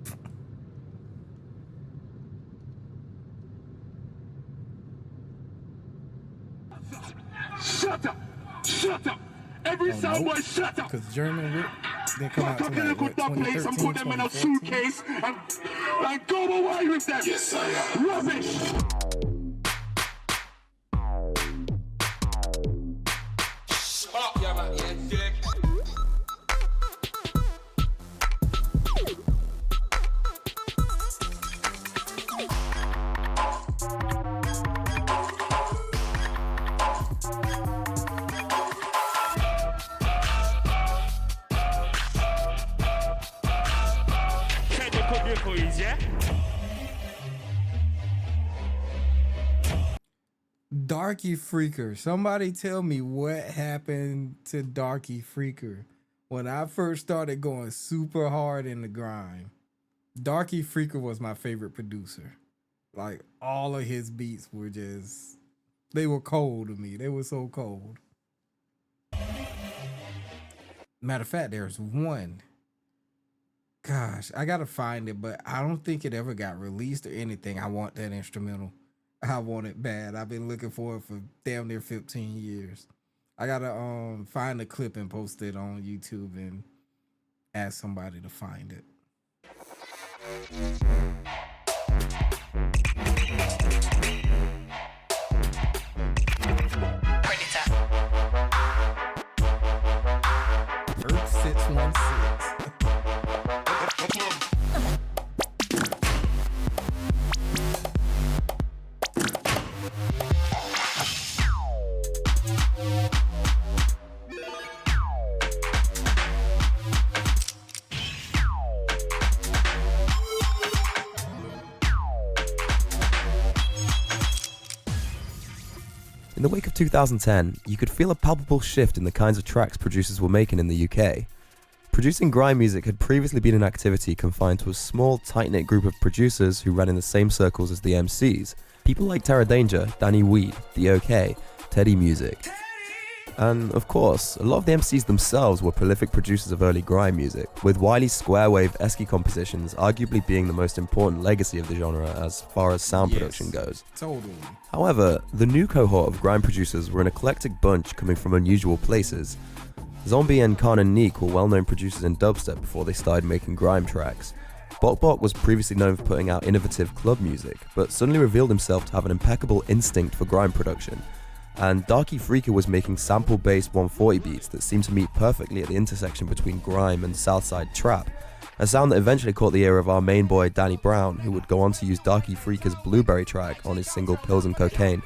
Shut up! Shut up! Every soundboy, shut up! Because German whip, they come out to like, what, 2013, and put them in a suitcase and go away with them! Yes, I am. Rubbish! Darky Freaker. Somebody tell me what happened to Darky Freaker when I first started going super hard in the grime. Darky Freaker was my favorite producer. Like, all of his beats were just, they were cold to me. They were so cold. Matter of fact, there's one. Gosh, I gotta find it, but I don't think it ever got released or anything. I want that instrumental. I want it bad. I've been looking for it for damn near 15 years. I gotta find the clip and post it on YouTube and ask somebody to find it. Earth 616. In the wake of 2010, you could feel a palpable shift in the kinds of tracks producers were making in the UK. Producing grime music had previously been an activity confined to a small, tight-knit group of producers who ran in the same circles as the MCs. People like Terra Danger, Danny Weed, The OK, Teddy Music. And of course, a lot of the MCs themselves were prolific producers of early grime music, with Wiley's square-wave-esque compositions arguably being the most important legacy of the genre as far as sound production goes. Totally. However, the new cohort of grime producers were an eclectic bunch coming from unusual places. Zombie and Khan and Neek were well-known producers in dubstep before they started making grime tracks. Bok Bok was previously known for putting out innovative club music, but suddenly revealed himself to have an impeccable instinct for grime production. And Darky Freaker was making sample-based 140 beats that seemed to meet perfectly at the intersection between grime and Southside trap, a sound that eventually caught the ear of our main boy Danny Brown, who would go on to use Darky Freaker's Blueberry track on his single Pills and Cocaine.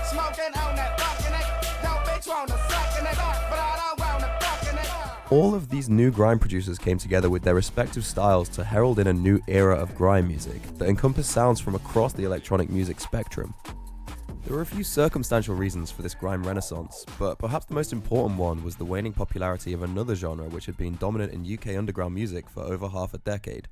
smoking on that fucking it. Yo, bitch wanna suck in it, but I don't wanna fucking it. All of these new grime producers came together with their respective styles to herald in a new era of grime music that encompassed sounds from across the electronic music spectrum. There were a few circumstantial reasons for this grime renaissance, but perhaps the most important one was the waning popularity of another genre which had been dominant in UK underground music for over half a decade.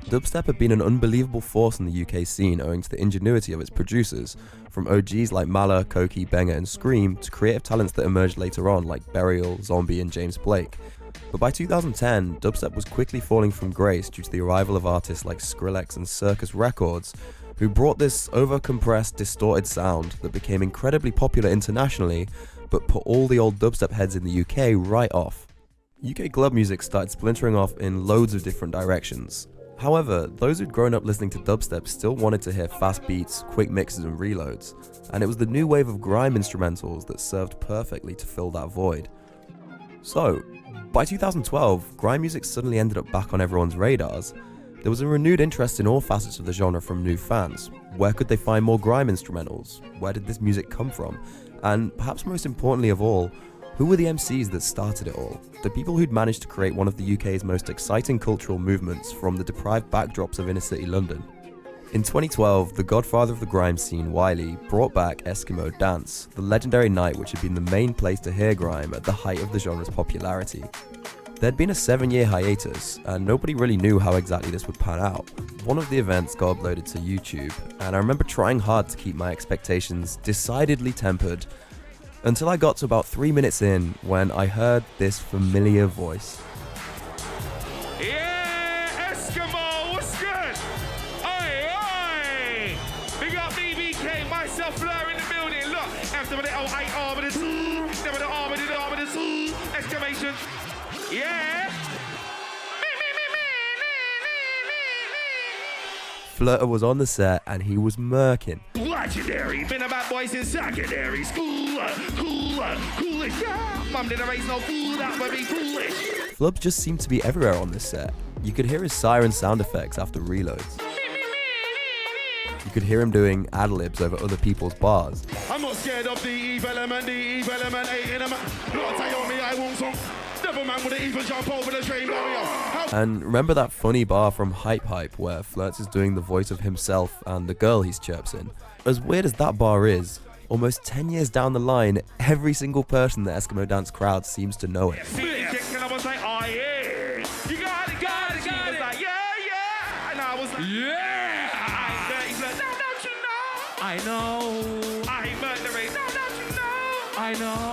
Dubstep had been an unbelievable force in the UK scene owing to the ingenuity of its producers, from OGs like Mala, Koki, Benga and Scream to creative talents that emerged later on like Burial, Zombie and James Blake. But by 2010, dubstep was quickly falling from grace due to the arrival of artists like Skrillex and Circus Records, who brought this over-compressed, distorted sound that became incredibly popular internationally, but put all the old dubstep heads in the UK right off. UK club music started splintering off in loads of different directions. However, those who'd grown up listening to dubstep still wanted to hear fast beats, quick mixes and reloads, and it was the new wave of grime instrumentals that served perfectly to fill that void. So, by 2012, grime music suddenly ended up back on everyone's radars. There was a renewed interest in all facets of the genre from new fans. Where could they find more grime instrumentals? Where did this music come from? And perhaps most importantly of all, who were the MCs that started it all? The people who'd managed to create one of the UK's most exciting cultural movements from the deprived backdrops of inner city London. In 2012, the godfather of the grime scene, Wiley, brought back Eskimo Dance, the legendary night which had been the main place to hear grime at the height of the genre's popularity. There'd been a 7-year hiatus, and nobody really knew how exactly this would pan out. One of the events got uploaded to YouTube, and I remember trying hard to keep my expectations decidedly tempered, until I got to about 3 minutes in when I heard this familiar voice. Yeah, Eskimo, what's good? Oi, oi! Big up BBK, myself, Flirta in the building. Look, after the O-I-R with the two, never the R with the R with the two, exclamation. Yeah! Flirta was on the set and he was murking. Legendary, been about boys in secondary school, coolish, yeah. Mum didn't raise no fool, that would be foolish. Flubs just seemed to be everywhere on this set. You could hear his siren sound effects after reloads. You could hear him doing ad-libs over other people's bars. I'm not scared of the evil element ain't in a man. Not tell me I won't song. Never man would even jump over the train barrier. And remember that funny bar from Hype Hype where Flirta is doing the voice of himself and the girl he's chirps in? As weird as that bar is, almost 10 years down the line, every single person in the Eskimo Dance crowd seems to know it. And I was like, oh yeah, you got it. She was like, yeah. And I was like, yeah. I ain't dirty blood. No, don't you know? I know. I ain't murdering. No, don't you know? I know.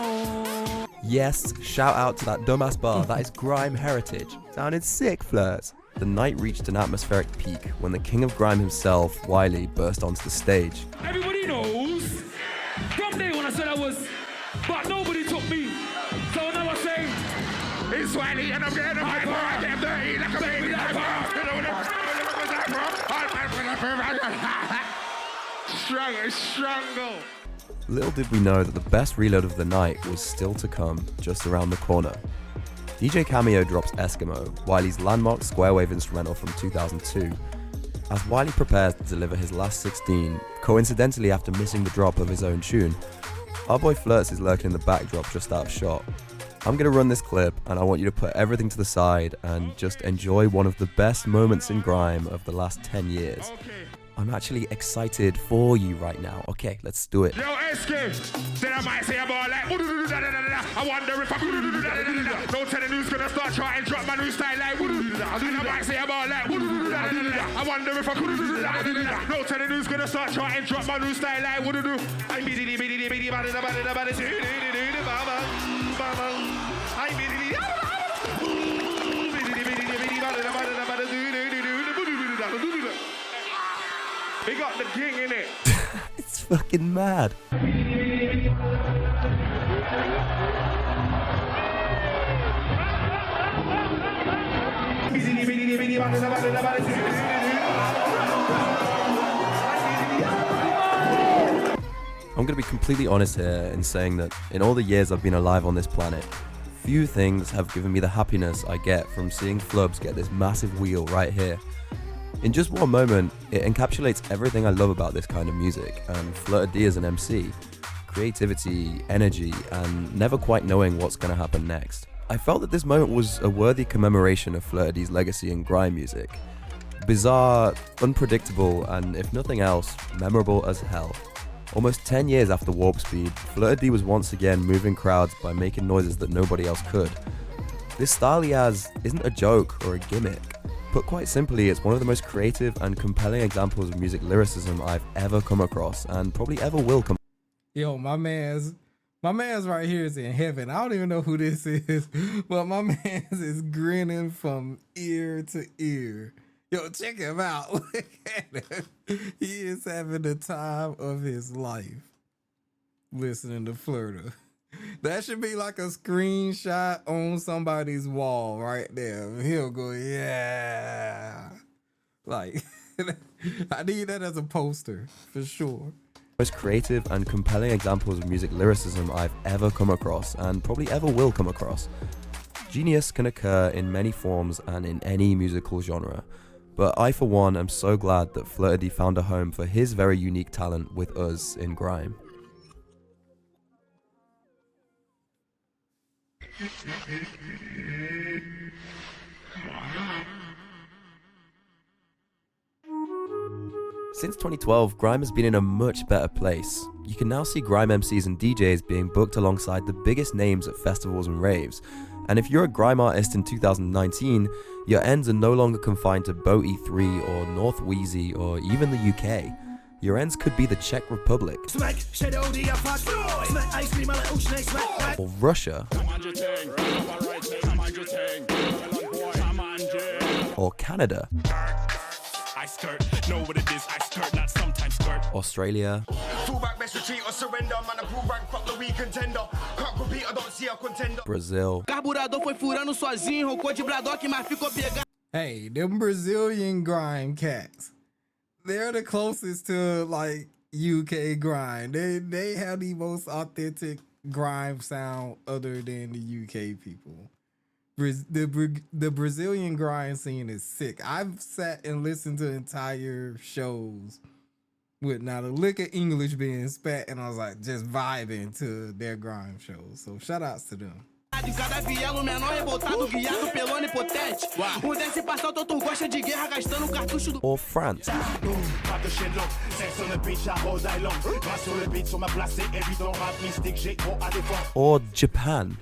Yes, shout out to that dumbass bar, that is grime heritage. Sounded sick, Flirts. The night reached an atmospheric peak when the king of grime himself, Wiley, burst onto the stage. Everybody knows, from day when I said I was, but nobody took me. So now I say, it's Wiley and I'm getting hyper, I get dirty like a baby diaper. Strangle. Little did we know that the best reload of the night was still to come, just around the corner. DJ Cameo drops Eskimo, Wiley's landmark square wave instrumental from 2002. As Wiley prepares to deliver his last 16, coincidentally after missing the drop of his own tune, our boy Flirts is lurking in the backdrop just out of shot. I'm gonna run this clip and I want you to put everything to the side and just enjoy one of the best moments in grime of the last 10 years. I'm actually excited for you right now. Okay, let's do it. Yo, Eske, then I might say about like, I wonder if I don't tell who's gonna start trying to drop my new style like, and I might say about like, I wonder if I don't tell who's gonna start trying to drop my new style like, I'm we got the king in it. It's fucking mad. I'm going to be completely honest here in saying that in all the years I've been alive on this planet, Few things have given me the happiness I get from seeing Flubs get this massive wheel right here. In just one moment, it encapsulates everything I love about this kind of music, and Flirta D as an MC. Creativity, energy, and never quite knowing what's going to happen next. I felt that this moment was a worthy commemoration of Flirta D's legacy in grime music. Bizarre, unpredictable, and if nothing else, memorable as hell. Almost 10 years after Warp Speed, Flirta D was once again moving crowds by making noises that nobody else could. This style he has isn't a joke or a gimmick. Put quite simply, it's one of the most creative and compelling examples of music lyricism I've ever come across, and probably ever will come. Yo, my man's right here is in heaven. I don't even know who this is, but my man's is grinning from ear to ear. Yo, check him out. Look at him. He is having the time of his life listening to Flirta. That should be like a screenshot on somebody's wall right there. He'll go, yeah. Like, I need that as a poster for sure. Most creative and compelling examples of music lyricism I've ever come across, and probably ever will come across. Genius can occur in many forms and in any musical genre. But I, for one, am so glad that Flirta D found a home for his very unique talent with us in grime. Since 2012, grime has been in a much better place. You can now see grime MCs and DJs being booked alongside the biggest names at festivals and raves. And if you're a grime artist in 2019, your ends are no longer confined to Bow E3 or North Wheezy or even the UK. Your ends could be the Czech Republic, or Russia, or Canada, Australia, Brazil. Hey, them Brazilian grime cats, they're the closest to like UK grime. They have the most authentic grime sound other than the UK people. The Brazilian grime scene is sick. I've sat and listened to entire shows with not a lick of English being spat, and I was like just vibing to their grime shows. So shout outs to them. Or France. Or Japan.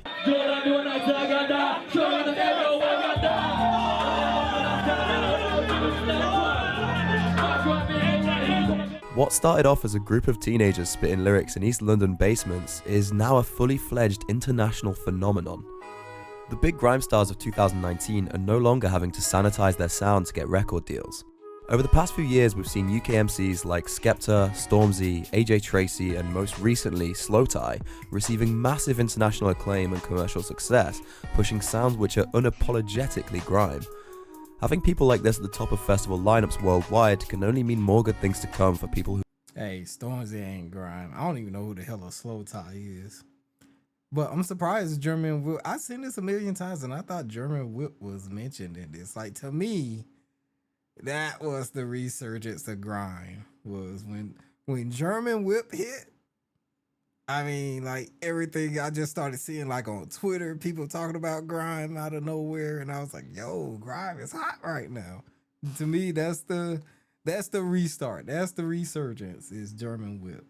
What started off as a group of teenagers spitting lyrics in East London basements is now a fully fledged international phenomenon. The big grime stars of 2019 are no longer having to sanitize their sound to get record deals. Over the past few years, we've seen UK MCs like Skepta, Stormzy, AJ Tracy, and most recently Slowthai receiving massive international acclaim and commercial success, pushing sounds which are unapologetically grime. Having people like this at the top of festival lineups worldwide can only mean more good things to come for people who... Hey, Stormzy ain't grime. I don't even know who the hell a Slowthai is. But I'm surprised German Whip... I've seen this a million times and I thought German Whip was mentioned in this. Like, to me, that was the resurgence of grime. Was when German Whip hit. I mean, like, everything I just started seeing, like, on Twitter, people talking about grime out of nowhere, and I was like, yo, grime is hot right now. To me, that's the restart. That's the resurgence, is German Whip.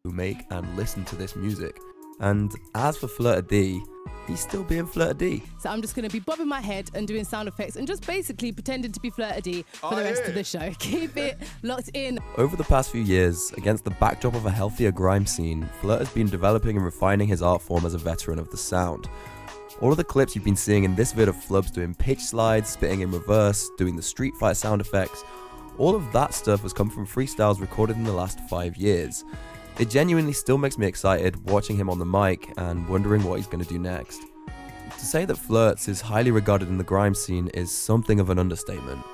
Who make and listen to this music. And as for Flirta D, he's still being Flirta D. So I'm just going to be bobbing my head and doing sound effects and just basically pretending to be Flirta D for the rest of the show. Keep it locked in. Over the past few years, against the backdrop of a healthier grime scene, Flirta has been developing and refining his art form as a veteran of the sound. All of the clips you've been seeing in this vid of Flubs doing pitch slides, spitting in reverse, doing the street fight sound effects, all of that stuff has come from freestyles recorded in the last 5 years. It genuinely still makes me excited watching him on the mic and wondering what he's going to do next. To say that Flirts is highly regarded in the grime scene is something of an understatement.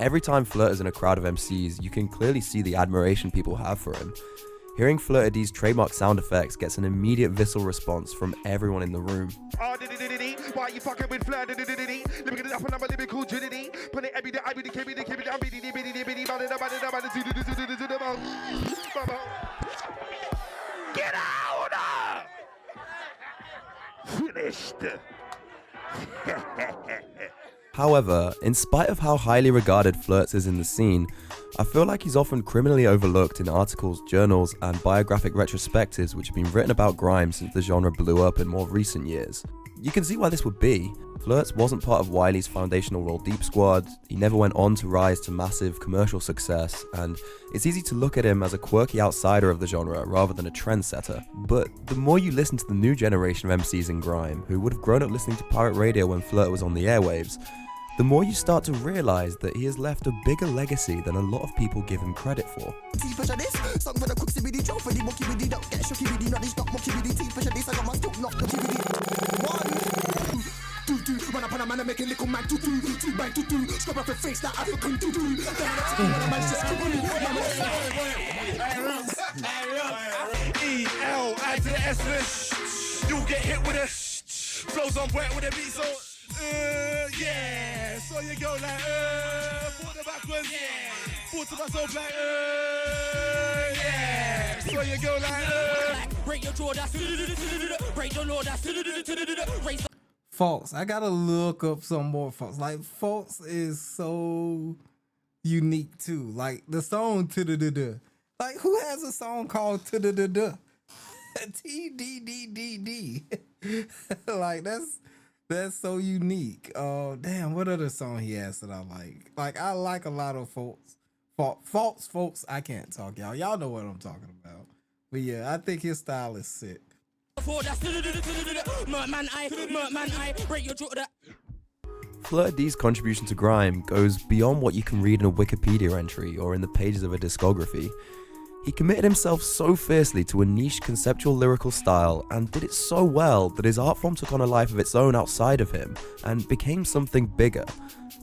Every time Flirt is in a crowd of MCs, you can clearly see the admiration people have for him. Hearing Flirta D's trademark sound effects gets an immediate visceral response from everyone in the room. Why you fucking with Flirta? Let me get it up another lyrical trinity. Put it every day, I be the kibby, I'm get out! Finished. However, in spite of how highly regarded Flirts is in the scene, I feel like he's often criminally overlooked in articles, journals, and biographic retrospectives which have been written about grime since the genre blew up in more recent years. You can see why this would be. Flirts wasn't part of Wiley's foundational Roll Deep squad, he never went on to rise to massive commercial success, and it's easy to look at him as a quirky outsider of the genre rather than a trendsetter. But the more you listen to the new generation of MCs in grime, who would have grown up listening to pirate radio when Flirta was on the airwaves, the more you start to realise that he has left a bigger legacy than a lot of people give him credit for. Run up on a man and make a little man two by two, scrub off your face like African doo-doo. E-L, add to the S, you'll get hit with a flows on wet with a beat, so yeah, so you go like put the backwards, put to myself like yeah, so you go like break your jaw, that's break your law, that's raise. Faults. I gotta look up some more faults. Like faults is so unique too. Like the song "T-da-da-da." Like who has a song called "T-da-da-da"? T-D-D-D-D. Like that's so unique. Damn. What other song he has that I like? Like I like a lot of faults. Faults. I can't talk, y'all. Y'all know what I'm talking about. But yeah, I think his style is sick. Flirta D's contribution to grime goes beyond what you can read in a Wikipedia entry or in the pages of a discography. He committed himself so fiercely to a niche conceptual lyrical style and did it so well that his art form took on a life of its own outside of him and became something bigger.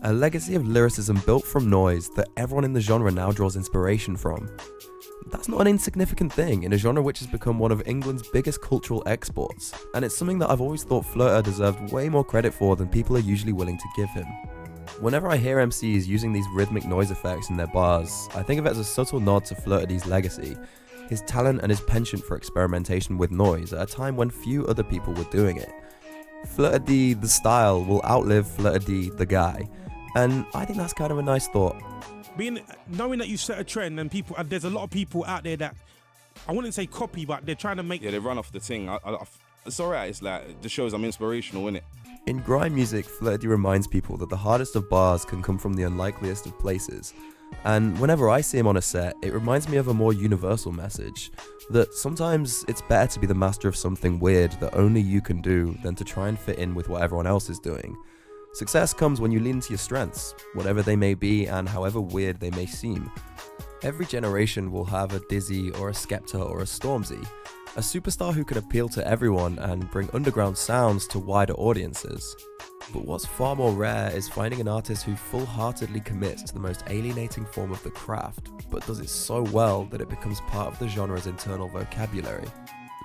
A legacy of lyricism built from noise that everyone in the genre now draws inspiration from. That's not an insignificant thing in a genre which has become one of England's biggest cultural exports, and it's something that I've always thought Flirta deserved way more credit for than people are usually willing to give him. Whenever I hear MCs using these rhythmic noise effects in their bars, I think of it as a subtle nod to Flirta D's legacy, his talent and his penchant for experimentation with noise at a time when few other people were doing it. Flirta D, the style, will outlive Flirta D, the guy, and I think that's kind of a nice thought. Knowing that you set a trend and people, and there's a lot of people out there that I wouldn't say copy, but they're trying to make. Yeah, they run off the thing. It's alright. It's like the shows I'm inspirational, innit? In grime music, Flirta D reminds people that the hardest of bars can come from the unlikeliest of places. And whenever I see him on a set, it reminds me of a more universal message. That sometimes it's better to be the master of something weird that only you can do than to try and fit in with what everyone else is doing. Success comes when you lean into your strengths, whatever they may be and however weird they may seem. Every generation will have a Dizzy or a Skepta or a Stormzy, a superstar who can appeal to everyone and bring underground sounds to wider audiences. But what's far more rare is finding an artist who full-heartedly commits to the most alienating form of the craft, but does it so well that it becomes part of the genre's internal vocabulary.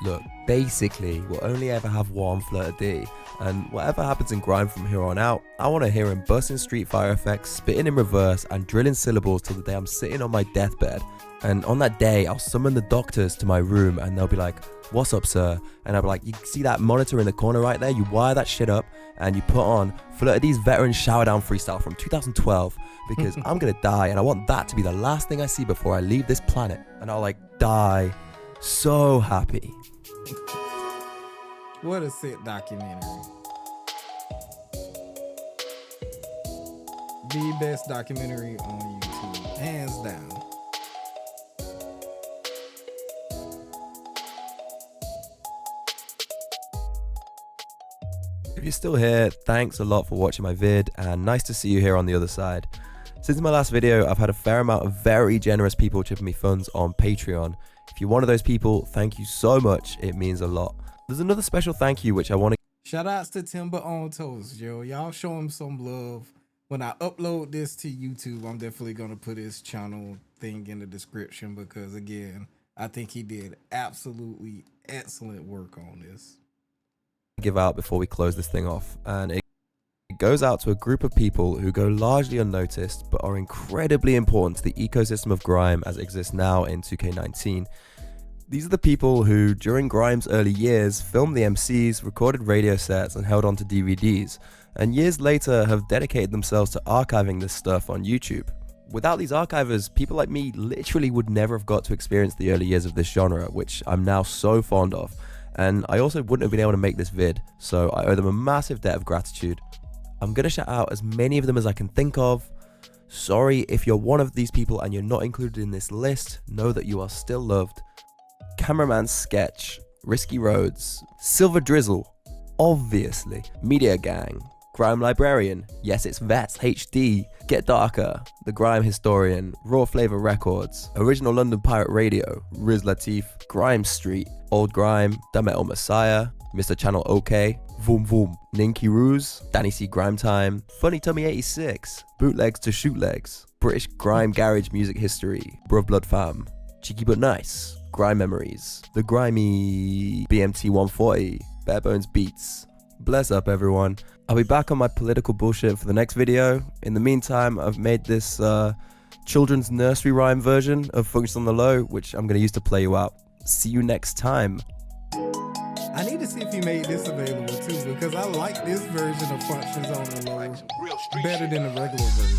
Look, basically, we'll only ever have one Flirta D, and whatever happens in grime from here on out, I want to hear him busting Street Fighter effects, spitting in reverse, and drilling syllables till the day I'm sitting on my deathbed. And on that day, I'll summon the doctors to my room, and they'll be like, "What's up, sir?" And I'll be like, "You see that monitor in the corner right there? You wire that shit up, and you put on Flirta D's Veteran Shower Down Freestyle from 2012, because I'm gonna die, and I want that to be the last thing I see before I leave this planet." And I'll like die so happy. What a sick documentary. The best documentary on YouTube, hands down. If you're still here, thanks a lot for watching my vid, and nice to see you here on the other side. Since my last video, I've had a fair amount of very generous people chipping me funds on Patreon. If you're one of those people, thank you so much, it means a lot. There's another special thank you which I want to... Shout outs to Timber on Toast, yo. Y'all show him some love. When I upload this to YouTube, I'm definitely going to put his channel thing in the description because, again, I think he did absolutely excellent work on this. Give out before we close this thing off, and it goes out to a group of people who go largely unnoticed but are incredibly important to the ecosystem of grime as it exists now in 2K19. These are the people who, during Grime's early years, filmed the MCs, recorded radio sets, and held on to DVDs, and years later have dedicated themselves to archiving this stuff on YouTube. Without these archivers, people like me literally would never have got to experience the early years of this genre, which I'm now so fond of. And I also wouldn't have been able to make this vid, so I owe them a massive debt of gratitude. I'm gonna shout out as many of them as I can think of. Sorry if you're one of these people and you're not included in this list, know that you are still loved. Cameraman Sketch, Risky Roads, Silver Drizzle, obviously, Media Gang, Grime Librarian, yes it's Vets HD, Get Darker, The Grime Historian, Raw Flavor Records, Original London Pirate Radio, Riz Latif, Grime Street, Old Grime, Da Metal Messiah, Mr. Channel OK, Voom Voom, Ninky Ruse, Danny C Grime Time, Funny Tummy 86, Bootlegs to Shootlegs, British Grime Garage Music History, Bruv Blood Fam, Cheeky But Nice, Grime Memories, The Grimy BMT 140, Bare Bones Beats. Bless up everyone. I'll be back on my political bullshit for the next video. In the meantime, I've made this children's nursery rhyme version of Functions on the Low, which I'm going to use to play you out. See you next time. I need to see if he made this available too, because I like this version of Functions on the Low better than the regular version.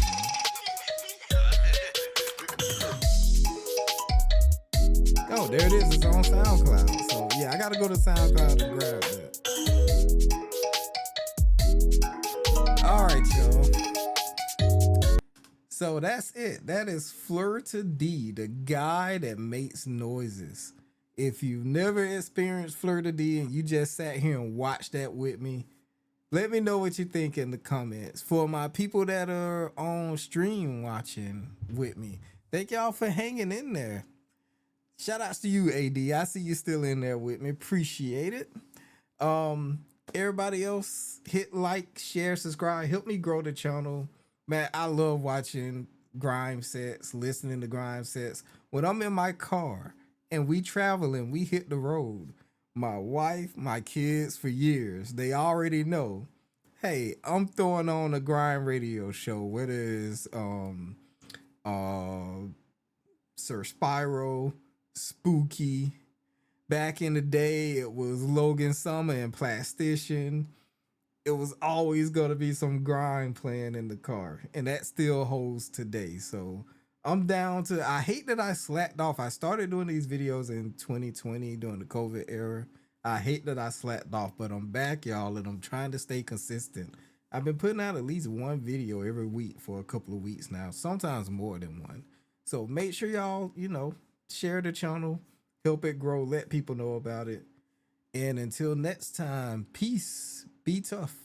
Oh, there it is. It's on SoundCloud. So yeah, I gotta go to SoundCloud to grab that. All right, y'all. So that's it. That is Flirta D, the guy that makes noises. If you've never experienced Flirta D and you just sat here and watched that with me, let me know what you think in the comments. For my people that are on stream watching with me, thank y'all for hanging in there. Shout outs to you, AD. I see you still in there with me. Appreciate it. Everybody else, hit like, share, subscribe. Help me grow the channel. Man, I love watching grime sets, listening to grime sets. When I'm in my car and we traveling, we hit the road. My wife, my kids for years, they already know, hey, I'm throwing on a grime radio show. Whether it's Sir Spyro, Spooky. Back in the day, it was Logan Summer and Plastician. It was always going to be some grime playing in the car. And that still holds today. So I'm down to, I hate that I slacked off. I started doing these videos in 2020 during the COVID era. I hate that I slacked off, but I'm back, y'all, and I'm trying to stay consistent. I've been putting out at least one video every week for a couple of weeks now, sometimes more than one. So make sure y'all, share the channel, help it grow, let people know about it. And until next time, peace, be tough.